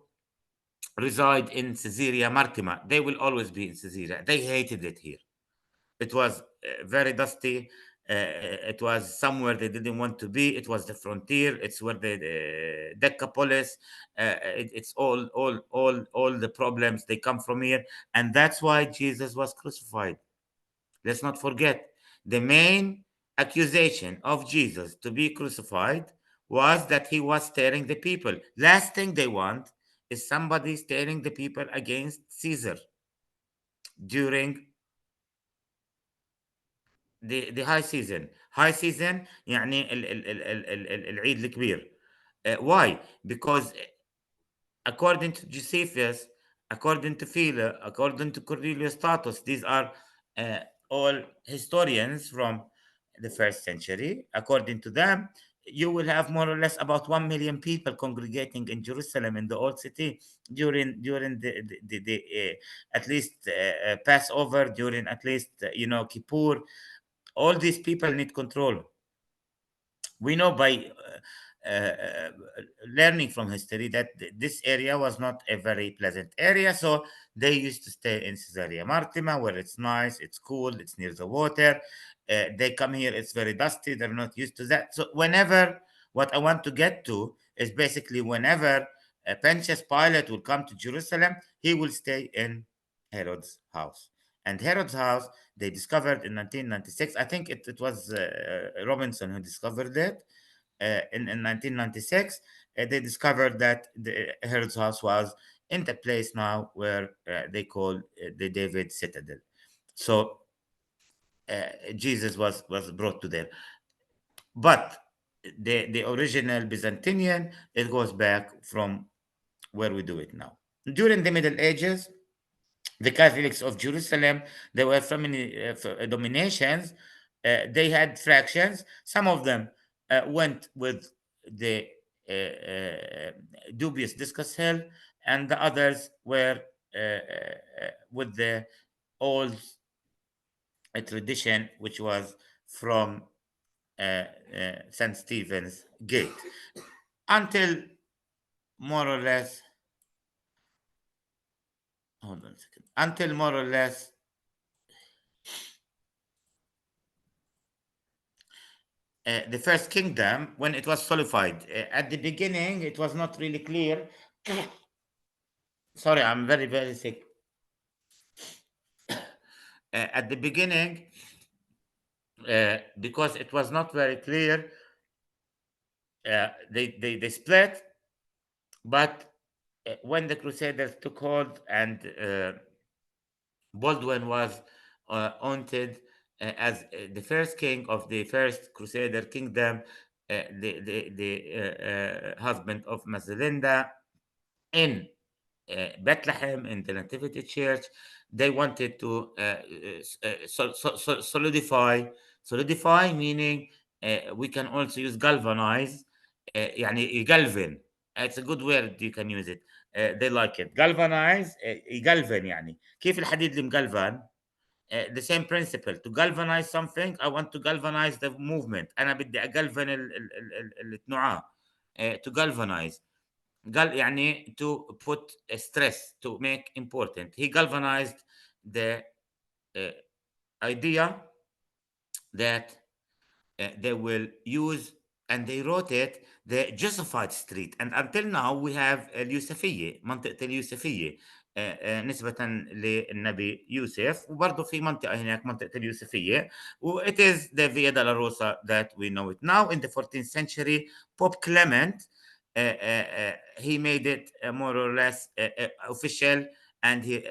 reside in Caesarea Maritima. They will always be in Caesarea. They hated it here. It was very dusty. It was somewhere they didn't want to be. It was the frontier. It's where the Decapolis. It's all the problems. They come from here, and that's why Jesus was crucified. Let's not forget the main accusation of Jesus to be crucified was that he was stirring the people. Last thing they want is somebody stirring the people against Caesar during the high season. High season يعني العيد الكبير. Why? Because according to Josephus, according to Philo, according to Cornelius Status, these are uh, all historians from the first century. According to them, you will have more or less about 1 million people congregating in Jerusalem in the old city during the at least Passover, during at least Kippur. All these people need control. We know by learning from history that this area was not a very pleasant area, so they used to stay in Caesarea Maritima, where it's nice, it's cool, it's near the water. They come here, it's very dusty, they're not used to that. So whenever, what I want to get to is basically whenever Pontius Pilate will come to Jerusalem, he will stay in Herod's house. And Herod's house, they discovered in 1996. I think it was Robinson who discovered it. In 1996, they discovered that the Herod's house was in the place now where they call the David Citadel. So Jesus was brought to there. But the original Byzantinian, it goes back from where we do it now. During the Middle Ages, the Catholics of Jerusalem, there were so many dominations. They had fractions. Some of them went with the dubious discus hill, and the others were with the old tradition, which was from St. Stephen's Gate, until more or less, hold on a second, until more or less the first kingdom, when it was solidified. At the beginning, it was not really clear. Sorry, I'm very, very sick. At the beginning, because it was not very clear, they split. But when the Crusaders took hold and Baldwin was haunted, as the first king of the first Crusader kingdom, the husband of Mazelinda in Bethlehem in the Nativity Church. They wanted to solidify, meaning we can also use galvanize. يعني يgalvan. It's a good word, you can use it. They like it. Galvanize, يgalvan يعني كيف الحديد اللي مgalvan. The same principle. To galvanize something, I want to galvanize the movement. أنا بدي أgalvan النوعاء. To galvanize. يعني to put a stress, to make important. He galvanized the uh, idea that they will use, and they wrote it the Josephat Street. And until now we have اليوسفية، منطقة اليوسفية نسبة للنبي يوسف، وبرضه في منطقة هناك منطقة اليوسفية. It is the Via Dolorosa that we know it now. In the 14th century, Pope Clement he made it more or less official, and he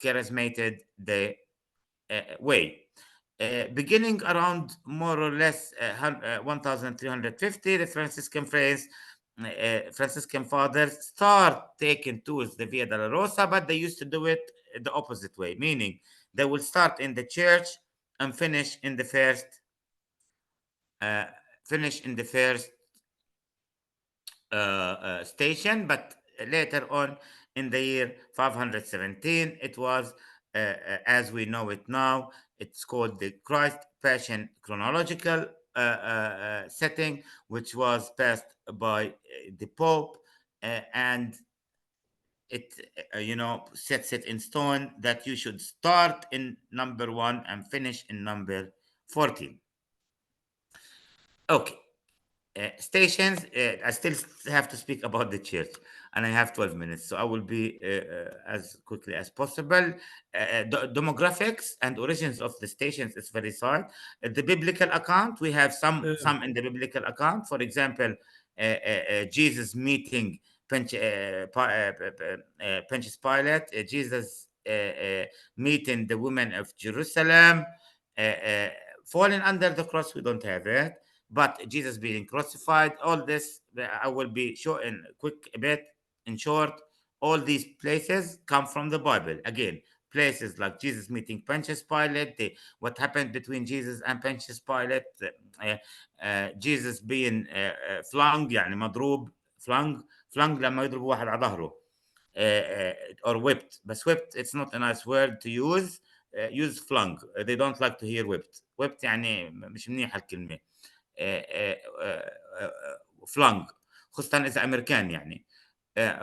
charismated the way. Beginning around more or less 1350, the Franciscan friars, Franciscan fathers start taking towards the Via Dolorosa, but they used to do it the opposite way, meaning they will start in the church and finish in the first uh, station. But later on in the year 517, it was as we know it now. It's called the Christ Passion chronological setting, which was passed by the Pope, and it sets it in stone that you should start in number 1 and finish in number 14. Okay. Stations, I still have to speak about the church, and I have 12 minutes, so I will be as quickly as possible. Demographics and origins of the stations is very short. The biblical account, we have some in the biblical account. For example, Jesus meeting Pontius Pilate, Jesus meeting the women of Jerusalem, falling under the cross, we don't have it. But Jesus being crucified, all this I will be showing quick a bit. In short, all these places come from the Bible. Again, places like Jesus meeting Pontius Pilate, what happened between Jesus and Pontius Pilate, Jesus being flung يعني مضروب flung لما يضرب واحد على ظهره, or whipped. But whipped, it's not a nice word to use. Use flung. They don't like to hear whipped. Whipped يعني مش منيحة الكلمة. فلانج، خصوصا اذا امريكان يعني.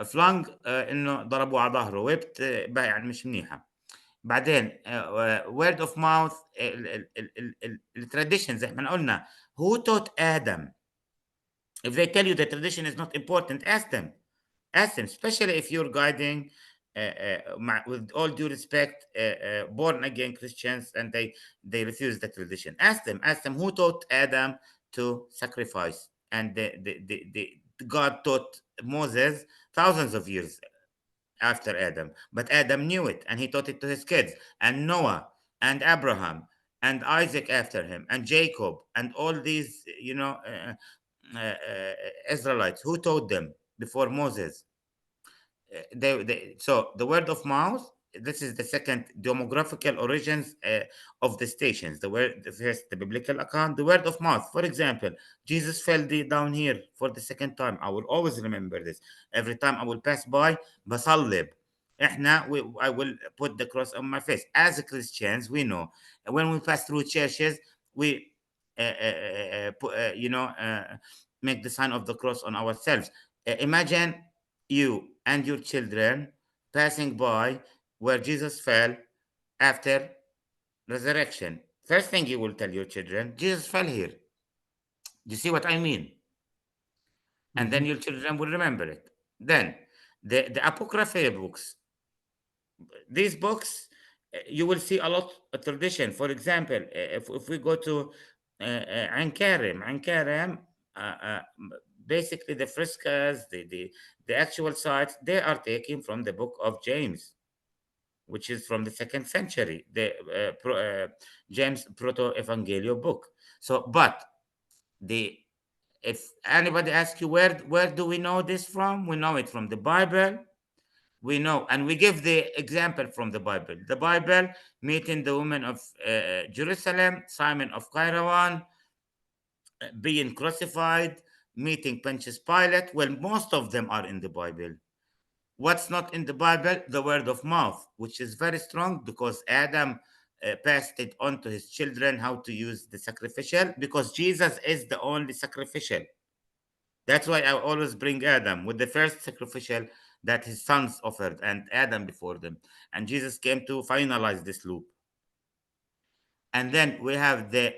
فلانج انه ضربوه على ظهره. ويبت يعني مش منيحه. بعدين word of mouth، التراديشن زي ما قلنا. who taught Adam? If they tell you the tradition is not important, ask them. Ask them, especially if you're guiding, with all due respect, born again Christians, and they refuse the tradition. Ask them who taught Adam to sacrifice, and God taught Moses thousands of years after Adam, but Adam knew it, and he taught it to his kids, and Noah, and Abraham, and Isaac after him, and Jacob, and all these, Israelites. Who taught them before Moses? So the word of mouth, this is the second demographical origins of the stations. The first, the biblical account. The word of mouth, for example, Jesus fell down here for the second time. I will always remember this. Every time I will pass by, بصلب. I will put the cross on my face. As Christians, we know when we pass through churches, we make the sign of the cross on ourselves. Imagine you and your children passing by where Jesus fell after resurrection. First thing you will tell your children, Jesus fell here. Do you see what I mean? And then your children will remember it. Then the Apocrypha books. These books, you will see a lot of tradition. For example, if we go to Ain Karim, basically the frescoes, the actual sites, they are taken from the book of James. which is from the 2nd century, the James Proto-Evangelio book. So, but if anybody asks you where do we know this from, we know it from the Bible. We know, and we give the example from the Bible. The Bible, meeting the woman of Jerusalem, Simon of Cairawan, being crucified, meeting Pontius Pilate. Well, most of them are in the Bible. What's not in the Bible? The word of mouth, which is very strong because Adam passed it on to his children how to use the sacrificial, because Jesus is the only sacrificial. That's why I always bring Adam with the first sacrificial that his sons offered and Adam before them. And Jesus came to finalize this loop. And then we have the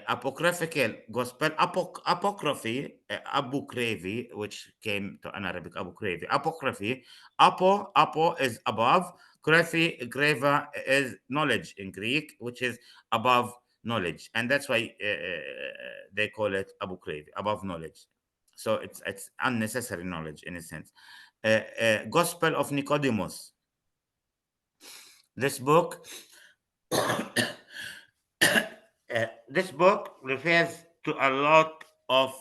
apocryphal gospel, apocryphy, apocryphy, which came to an Arabic, apocryphy. Apocryphy, apo is above, graphy, grava is knowledge in Greek, which is above knowledge. And that's why they call it apocryphy, above knowledge. So it's unnecessary knowledge in a sense. Gospel of Nicodemus. This book this book refers to a lot of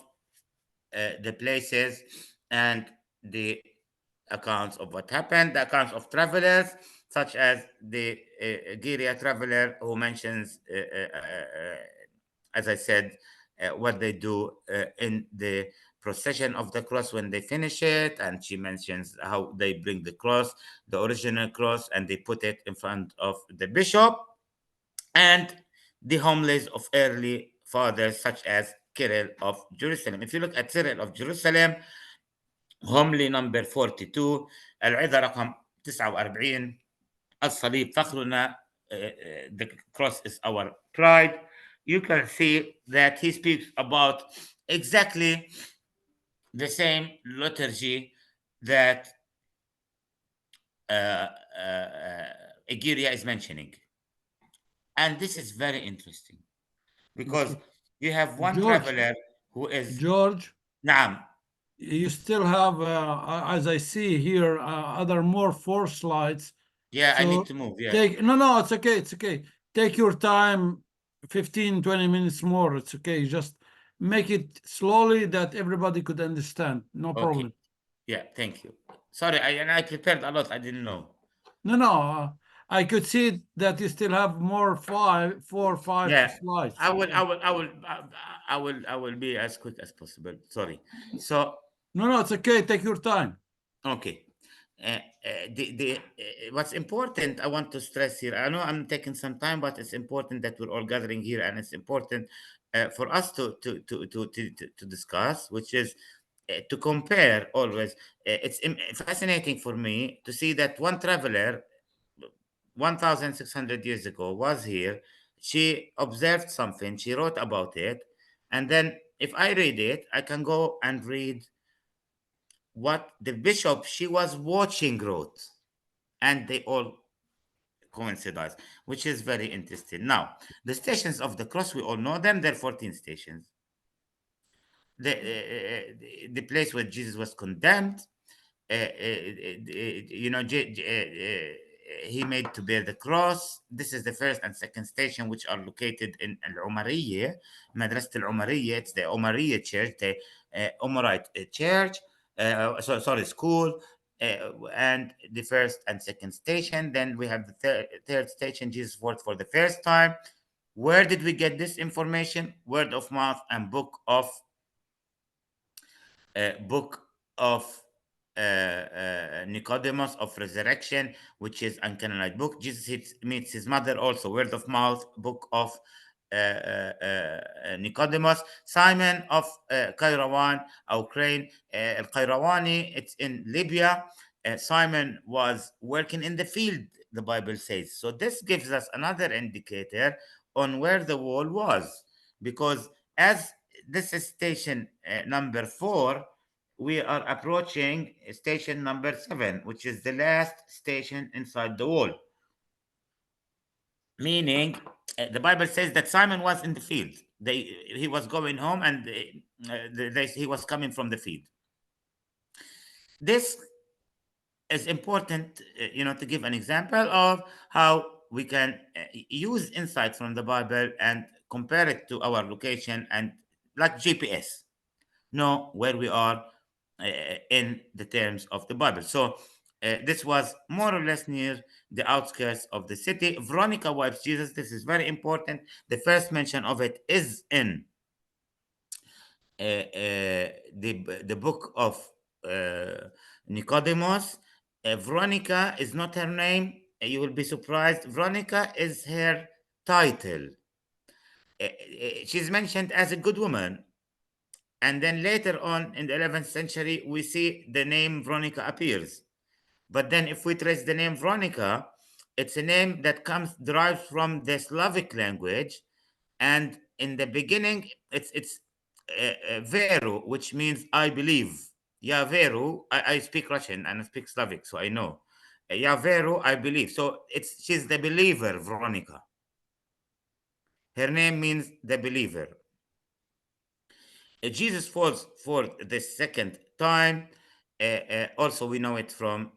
the places and the accounts of what happened, the accounts of travelers, such as the Giria traveler who mentions, as I said, what they do in the procession of the cross when they finish it. And she mentions how they bring the cross, the original cross, and they put it in front of the bishop, and the homilies of early fathers such as Cyril of Jerusalem. If you look at Cyril of Jerusalem, homily number 42, العظة رقم 49، الصليب فخرنا, the cross is our pride. You can see that he speaks about exactly the same liturgy that Egeria is mentioning. And this is very interesting because Okay. you have one George, traveler who is George, نعم. you still have, as I see here, other more 4 slides. Yeah, I need So to move. Yeah. no, it's okay. It's okay. Take your time, 15, 20 minutes more. It's okay. Just make it slowly that everybody could understand. No Okay. problem. Yeah, thank you. Sorry, I prepared a lot. I didn't know. No, I could see that you still have more 4, 5 Yeah, slides. I will be as quick as possible. Sorry. So, No, it's okay. Take your time. okay. What's important, I want to stress here. I know I'm taking some time, but it's important that we're all gathering here, and it's important for us to discuss, which is to compare always. It's fascinating for me to see that one traveler 1,600 years ago was here. She observed something, she wrote about it, and then if I read it, I can go and read what the bishop she was watching wrote, and they all coincide, which is very interesting. Now, the stations of the cross, we all know them. There are 14 stations. The place where Jesus was condemned, he made to bear the cross. This is the first and second station, which are located in Al-Umariyya, Madrasat Al-Umariyya. It's the Umariyya church, the Umarite church, sorry, school, and the first and second station. Then we have the third station, Jesus worked for the first time. Where did we get this information? Word of mouth and book of Nicodemus of resurrection, which is uncanonized book. Jesus meets his mother, also word of mouth, book of Nicodemus. Simon of Cairawan or Crane, Al-Qayrawani, it's in Libya. Simon was working in the field, the Bible says. So this gives us another indicator on where the wall was, because as this is station number 4, we are approaching station number 7, which is the last station inside the wall. Meaning, the Bible says that Simon was in the field. He was going home, and he was coming from the field. This it's important, to give an example of how we can use insights from the Bible and compare it to our location, and like GPS, know where we are in the terms of the Bible. So this was more or less near the outskirts of the city. Veronica wipes Jesus. This is very important. The first mention of it is in the book of uh, Nicodemus. Veronica is not her name. You will be surprised. Veronica is her title. She's mentioned as a good woman. And then later on in the 11th century, we see the name Veronica appears. But then if we trace the name Veronica, it's a name that comes derived from the Slavic language. And in the beginning, it's veru, which means I believe. Ya veru, I speak Russian and I speak Slavic, so I know. Ya veru, I believe. So she's the believer, Veronica. Her name means the believer. Jesus falls for the second time. Also, we know it from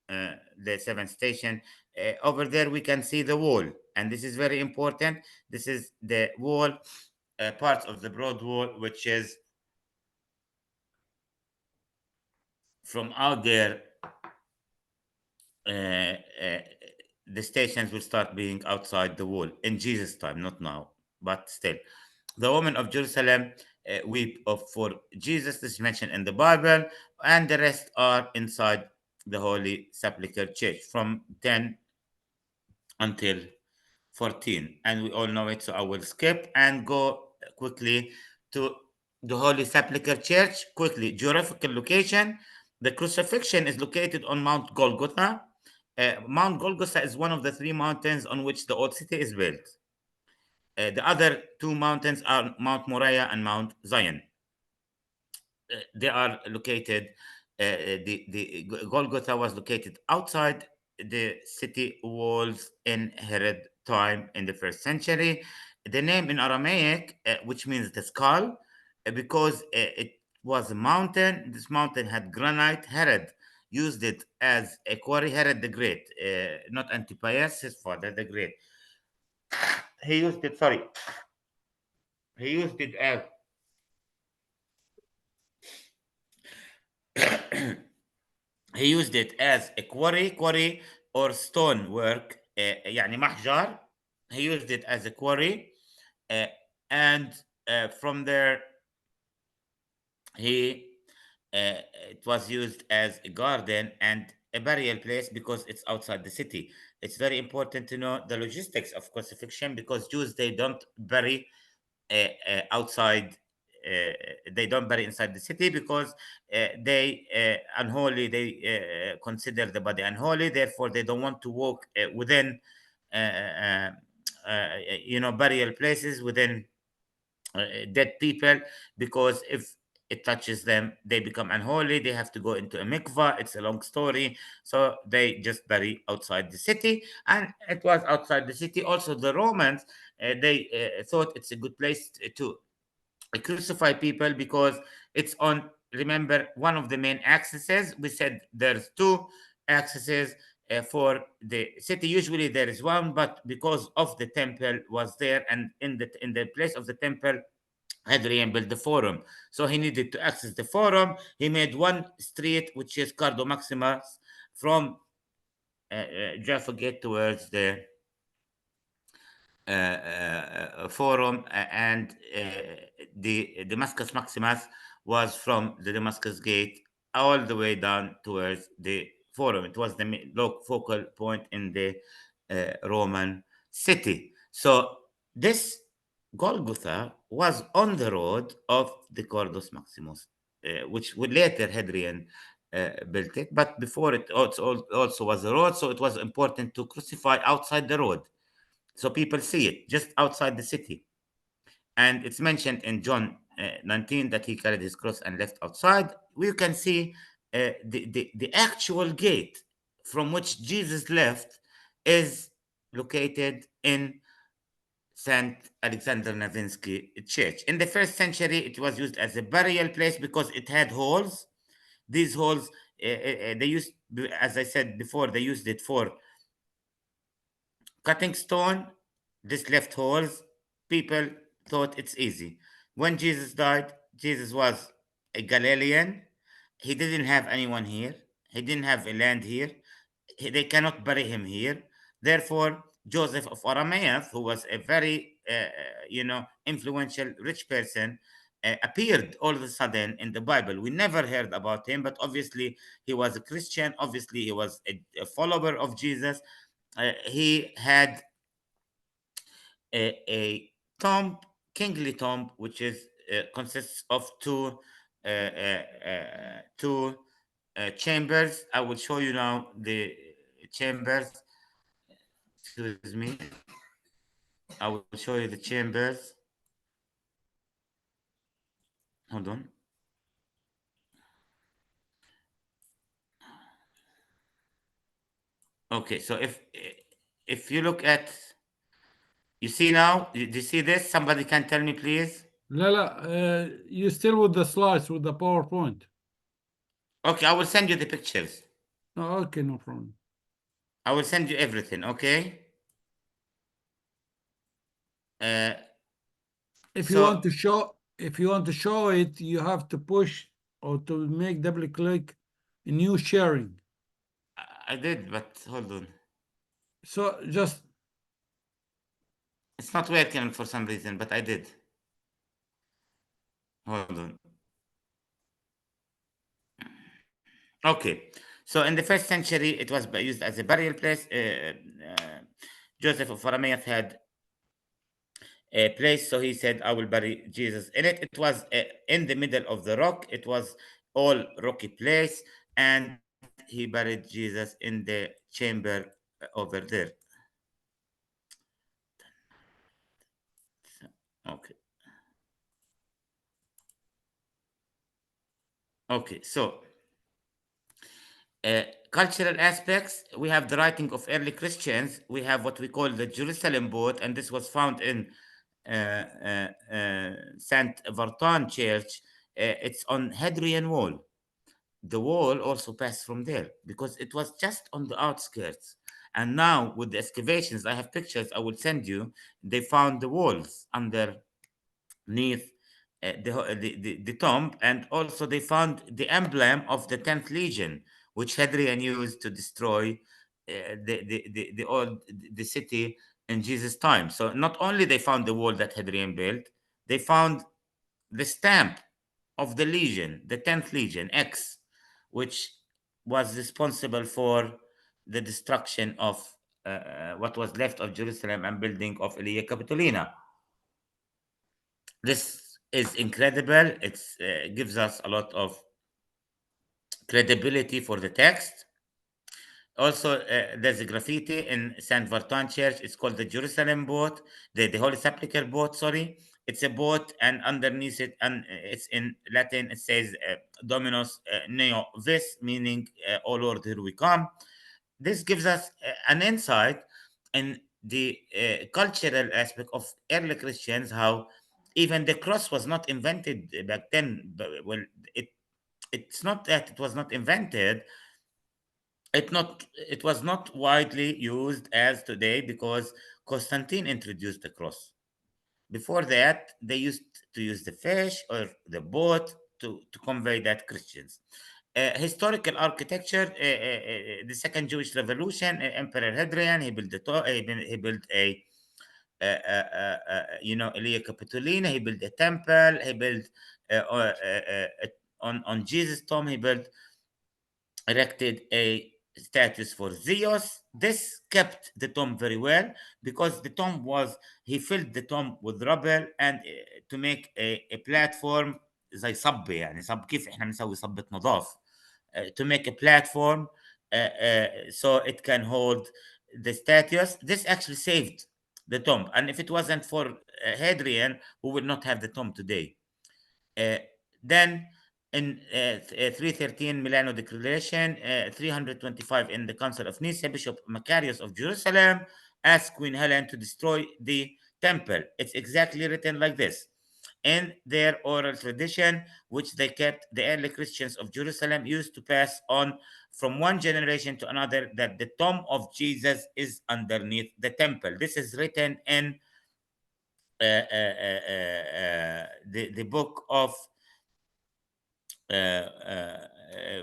the seventh station. Over there, we can see the wall, and this is very important. This is the wall, part of the broad wall, which is from out there. Uh, the stations will start being outside the wall in Jesus' time, not now, but still. The woman of Jerusalem weep for Jesus. This is mentioned in the Bible, and the rest are inside the Holy Sepulchre Church from 10 until 14. And we all know it, so I will skip and go quickly to the Holy Sepulchre Church. Quickly, geographical location. The crucifixion is located on Mount Golgotha. Mount Golgotha is one of the three mountains on which the old city is built. The other two mountains are Mount Moriah and Mount Zion. They are located, the Golgotha was located outside the city walls in Herod time in the first century. The name in Aramaic, which means the skull, because it was a mountain. This mountain had granite. Herod used it as a quarry. Herod the Great, not Antipas, his father, the Great. He used it, sorry. He used it as he used it as a quarry or stone work, يعني محجر. He used it as a quarry, uh, and from there he it was used as a garden and a burial place because it's outside the city. It's very important to know the logistics of crucifixion, because Jews, they don't bury outside. They don't bury inside the city because they unholy. They consider the body unholy. Therefore, they don't want to walk within, uh, uh, burial places within dead people, because if it touches them, they become unholy. They have to go into a mikvah. It's a long story. So they just bury outside the city. And it was outside the city. Also, the Romans, they thought it's a good place to crucify people because it's on, remember, one of the main accesses. We said there's two accesses for the city. Usually there is one, but because of the temple was there, and in the place of the temple, Hadrian built the forum. So he needed to access the forum. He made one street, which is Cardo Maximus, from Jaffa Gate towards the forum, and the Damascus Maximus was from the Damascus Gate all the way down towards the forum. It was the focal point in the Roman city. So this Golgotha was on the road of the Cordus Maximus, which would later Hadrian built it. But before it also was a road, so it was important to crucify outside the road, so people see it just outside the city. And it's mentioned in John 19 that he carried his cross and left outside. We can see the actual gate from which Jesus left is located in St. Alexander Nevinsky Church. In the first century, it was used as a burial place because it had holes. These holes they used, as I said before, they used it for cutting stone. This left holes. People thought it's easy. When Jesus died, Jesus was a Galilean. He didn't have anyone here. He didn't have a land here. They cannot bury him here. Therefore, Joseph of Arameath, who was a very, influential rich person, appeared all of a sudden in the Bible. We never heard about him, but obviously he was a Christian. Obviously, he was a follower of Jesus. He had a tomb, kingly tomb, which is consists of two chambers. I will show you now the chambers. Excuse me. I will show you the chambers. Hold on. Okay, so if you look at, you see now, do you see this? Somebody can tell me, please. لا you still with the slides with the PowerPoint. Okay, I will send you the pictures. Oh, okay, no problem. I will send you everything. Okay. If you So want to show it, you have to push or to make double click new sharing. I did, but hold on. So just It's not working for some reason, but I did. Hold on. Okay. So in the first century, it was used as a burial place. Joseph of Arameath had a place, so he said, "I will bury Jesus in it." It was in the middle of the rock. It was all rocky place, and he buried Jesus in the chamber over there. Okay. Okay. So cultural aspects, we have the writing of early Christians. We have what we call the Jerusalem boat, and this was found in Saint Vartan Church. It's on Hadrian Wall. The wall also passed from there because it was just on the outskirts. And now with the excavations, I have pictures I will send you. They found the walls underneath the tomb, and also they found the emblem of the 10th Legion, which Hadrian used to destroy the city in Jesus' time. So not only they found the wall that Hadrian built, they found the stamp of the Legion, the 10th Legion X, which was responsible for the destruction of what was left of Jerusalem and building of Ilia Capitolina. This is incredible. It gives us a lot of credibility for the text. Also, there's a graffiti in St. Vartan Church. It's called the Jerusalem boat, the Holy Sepulchre boat, sorry. It's a boat, and underneath it, and it's in Latin, it says Dominus Neo Vis, meaning, oh Lord, here we come. This gives us an insight in the cultural aspect of early Christians, how even the cross was not invented back then. Well, it's not that it was not invented, it was not widely used as today because Constantine introduced the cross. Before that, they used to use the fish or the boat to convey that Christians. Historical architecture, the Second Jewish Revolution, Emperor Hadrian, he built he built a Ilia Capitolina. He built a temple. He built on Jesus' tomb. He erected a status for Zeus. This kept the tomb very well because the tomb was, he filled the tomb with rubble, and to make a platform زي صب، يعني صب كيف احنا بنسوي صبة نظاف, to make a platform so it can hold the statues. This actually saved the tomb, and if it wasn't for Hadrian, we would not have the tomb today. Then in 313 Milano Declaration, 325 in the Council of Nicaea, Bishop Macarius of Jerusalem asked Queen Helen to destroy the temple. It's exactly written like this. in their oral tradition, which they kept, the early Christians of Jerusalem used to pass on from one generation to another, that the tomb of Jesus is underneath the temple. This is written in the book of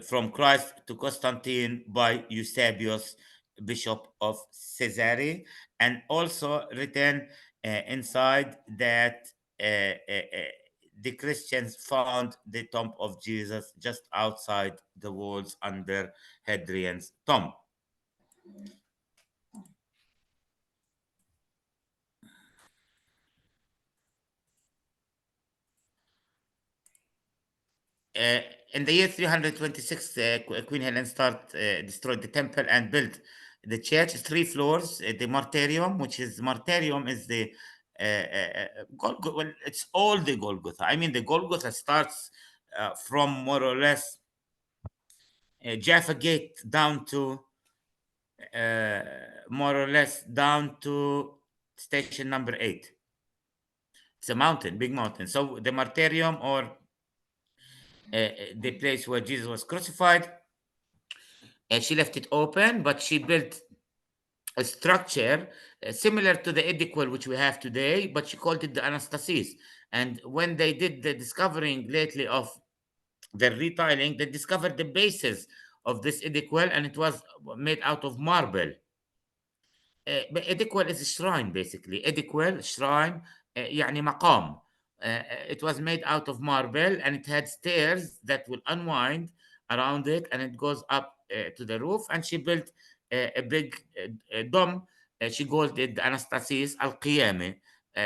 From Christ to Constantine by Eusebius, Bishop of Caesarea, and also written inside that the Christians found the tomb of Jesus just outside the walls under Hadrian's tomb. Uh, in the year 326, Queen Helen destroyed the temple and built the church, 3 floors. The martyrium, which is martyrium, is the Golgotha. Well, it's all the Golgotha. I mean, the Golgotha starts from more or less Jaffa Gate down to more or less down to station number 8. It's a mountain, big mountain. So the martyrium, or the place where Jesus was crucified, she left it open, but she built a structure similar to the edicle which we have today, but she called it the Anastasis. And when they did the discovering lately of the retiling, they discovered the basis of this edicle, and it was made out of marble. But edicle is a shrine basically. Edicle, shrine, يعني مقام. It was made out of marble, and it had stairs that will unwind around it, and it goes up to the roof. And she built a big dome. She called it Anastasis al-Qiyamah.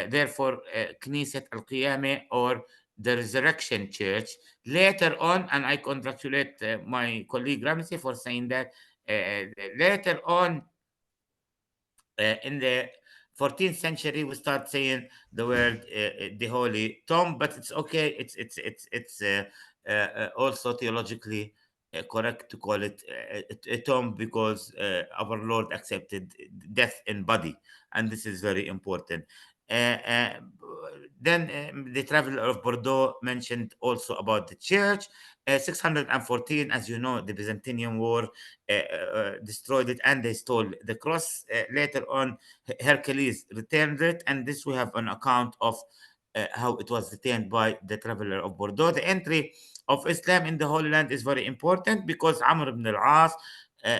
Therefore, Knesset al-Qiyamah, or the Resurrection Church. Later on, and I congratulate my colleague Ramsey for saying that, later on, in the 14th century, we start saying the word the holy tomb, but it's okay. It's also theologically correct to call it a tomb, because our Lord accepted death in body, and this is very important. Uh, uh, then the traveler of Bordeaux mentioned also about the church. 614, as you know, the Byzantine War destroyed it, and they stole the cross. Later on, Hercules returned it, and this we have an account of how it was retained by the traveler of Bordeaux. The entry of Islam in the Holy Land is very important, because Amr ibn al-As,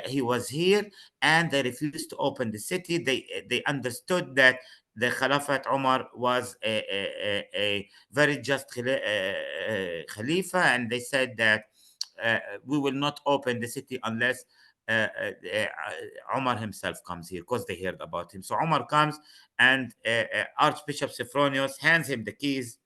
he was here, and they refused to open the city. They understood that the Caliphate Umar was a very just Khalifa, and they said that we will not open the city unless Umar himself comes here, because they heard about him. So Umar comes, and Archbishop Sophronius hands him the keys.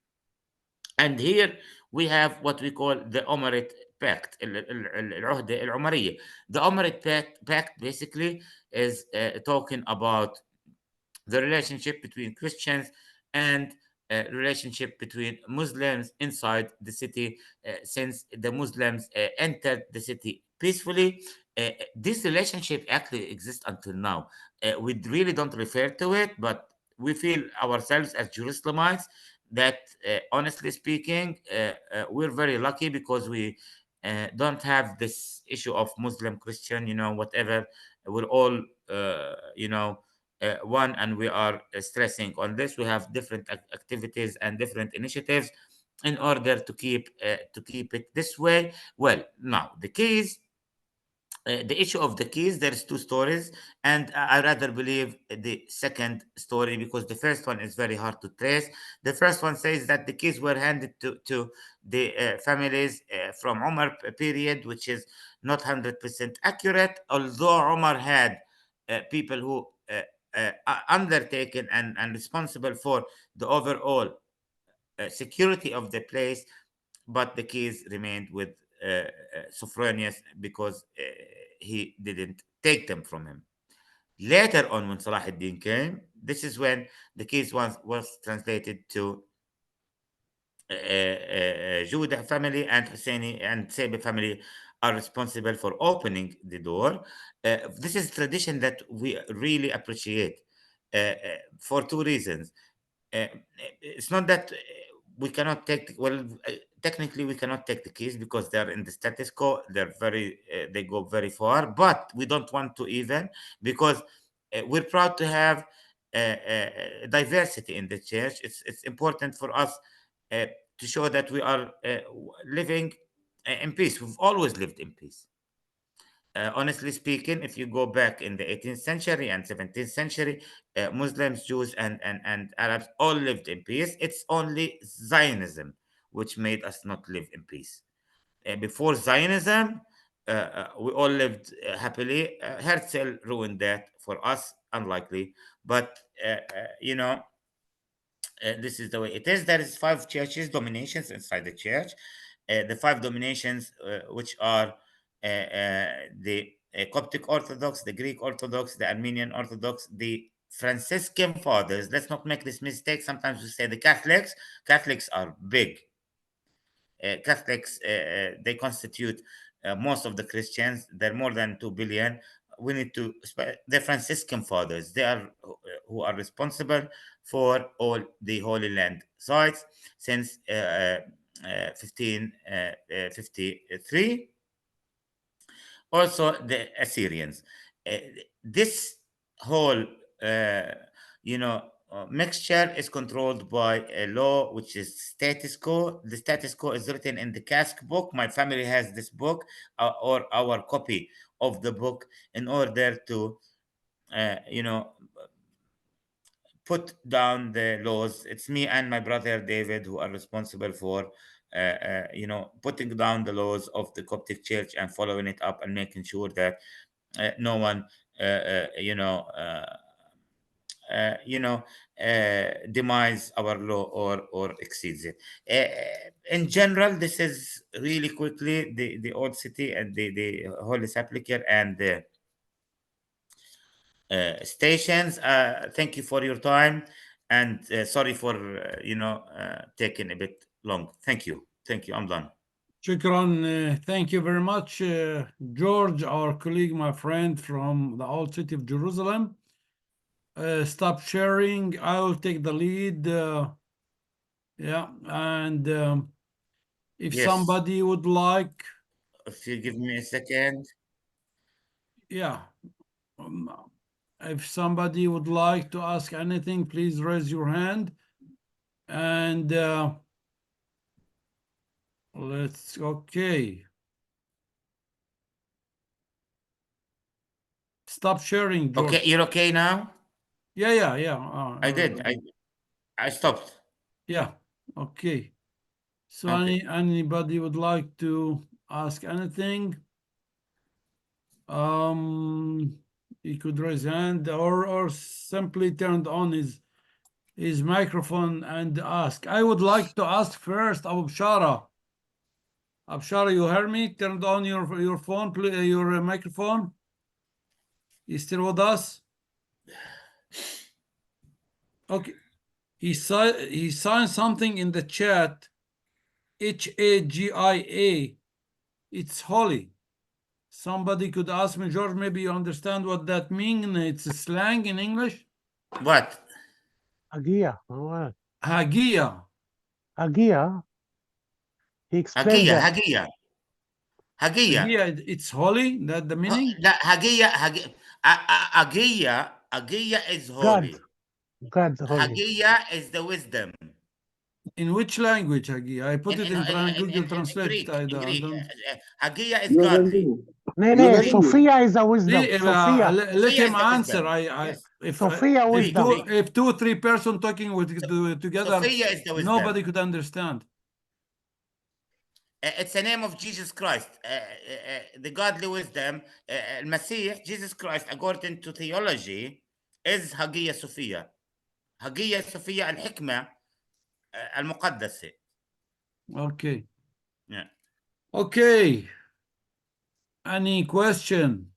And here we have what we call the Umarite Pact, العهدة العمرية. The Umarite Pact basically is talking about the relationship between Christians and relationship between Muslims inside the city, since the Muslims entered the city peacefully. This relationship actually exists until now. We really don't refer to it, but we feel ourselves as Jerusalemites that, honestly speaking, we're very lucky, because we don't have this issue of Muslim, Christian, whatever. We're all, one, and we are stressing on this. We have different activities and different initiatives in order to keep it this way. Well, now the keys. The issue of the keys, there's 2 stories, and I rather believe the second story, because the first one is very hard to trace. The first one says that the keys were handed to the families from Umar period, which is not 100% accurate, although Umar had people who undertaken and responsible for the overall security of the place, but the keys remained with Sophronius, because he didn't take them from him. Later on, when Salah ad-Din came, this is when the keys was translated to Judah family, and Husseini and Sebe family are responsible for opening the door. This is tradition that we really appreciate for 2 reasons. It's not that we cannot take, well, technically we cannot take the keys because they're in the status quo. They're very, they go very far, but we don't want to even, because we're proud to have diversity in the church. It's important for us to show that we are living in peace. We've always lived in peace. Honestly speaking, if you go back in the 18th century and 17th century, Muslims, Jews, and Arabs all lived in peace. It's only Zionism which made us not live in peace. Before Zionism, we all lived happily. Herzl ruined that for us, unlikely. But, this is the way it is. There is 5 churches, dominations inside the church. The 5 dominations, which are the Coptic Orthodox, the Greek Orthodox, the Armenian Orthodox, the Franciscan Fathers. Let's not make this mistake. Sometimes we say the Catholics. Catholics are big. Catholics, they constitute most of the Christians. They're more than 2 billion. We need to, the Franciscan Fathers, they are who are responsible for all the Holy Land sites since 1553. Also, the Assyrians. This whole, mixture is controlled by a law which is status quo. The status quo is written in the cask book. My family has this book, or our copy of the book, in order to, put down the laws. It's me and my brother David who are responsible for, putting down the laws of the Coptic Church and following it up and making sure that no one, demise our law or exceeds it. In general, this is really quickly the old city and the Holy Sepulchre and the stations. Thank you for your time, and sorry for taking a bit long. Thank you. I'm done. Shukran. Thank you very much, George, our colleague, my friend from the old city of Jerusalem. Stop sharing. I will take the lead. Yeah, and if Yes. somebody would like, If you give me a second. yeah, um, if somebody would like to ask anything, please raise your hand. And okay. Stop sharing, George. Okay, you're okay now? Yeah. I did. I stopped. Yeah, okay. So Okay. anybody would like to ask anything? He could raise hand or simply turned on his microphone and ask. I would like to ask first, Abu Bshara. Abu Bshara, you hear me? Turned on your phone, your microphone. You still with us? Okay. He signed something in the chat. Hagia. It's holy. Somebody could ask me, George, maybe you understand what that means. It's a slang in English. What? Hagia. Oh, Hagia. Hagia. He explained Hagia, that. Hagia. Hagia. Hagia, it's holy. That the meaning? Hagia is holy. God holy. Hagia is the wisdom. In which language, Hagia? I put it in Google In Translate. Greek. I In Greek. don't. Hagia is godly. No, Sophia is a wisdom. See, Sophia. let Sophia him is the answer. wisdom. Yes. Sophia wisdom. If 2 or 3 person talking together, Sophia is the wisdom. nobody could understand. It's the name of Jesus Christ, the godly wisdom. Messiah, Jesus Christ, according to theology, is Hagia Sophia. Hagia Sophia الحكمة المقدسة. Okay. Yeah. Okay. Any question?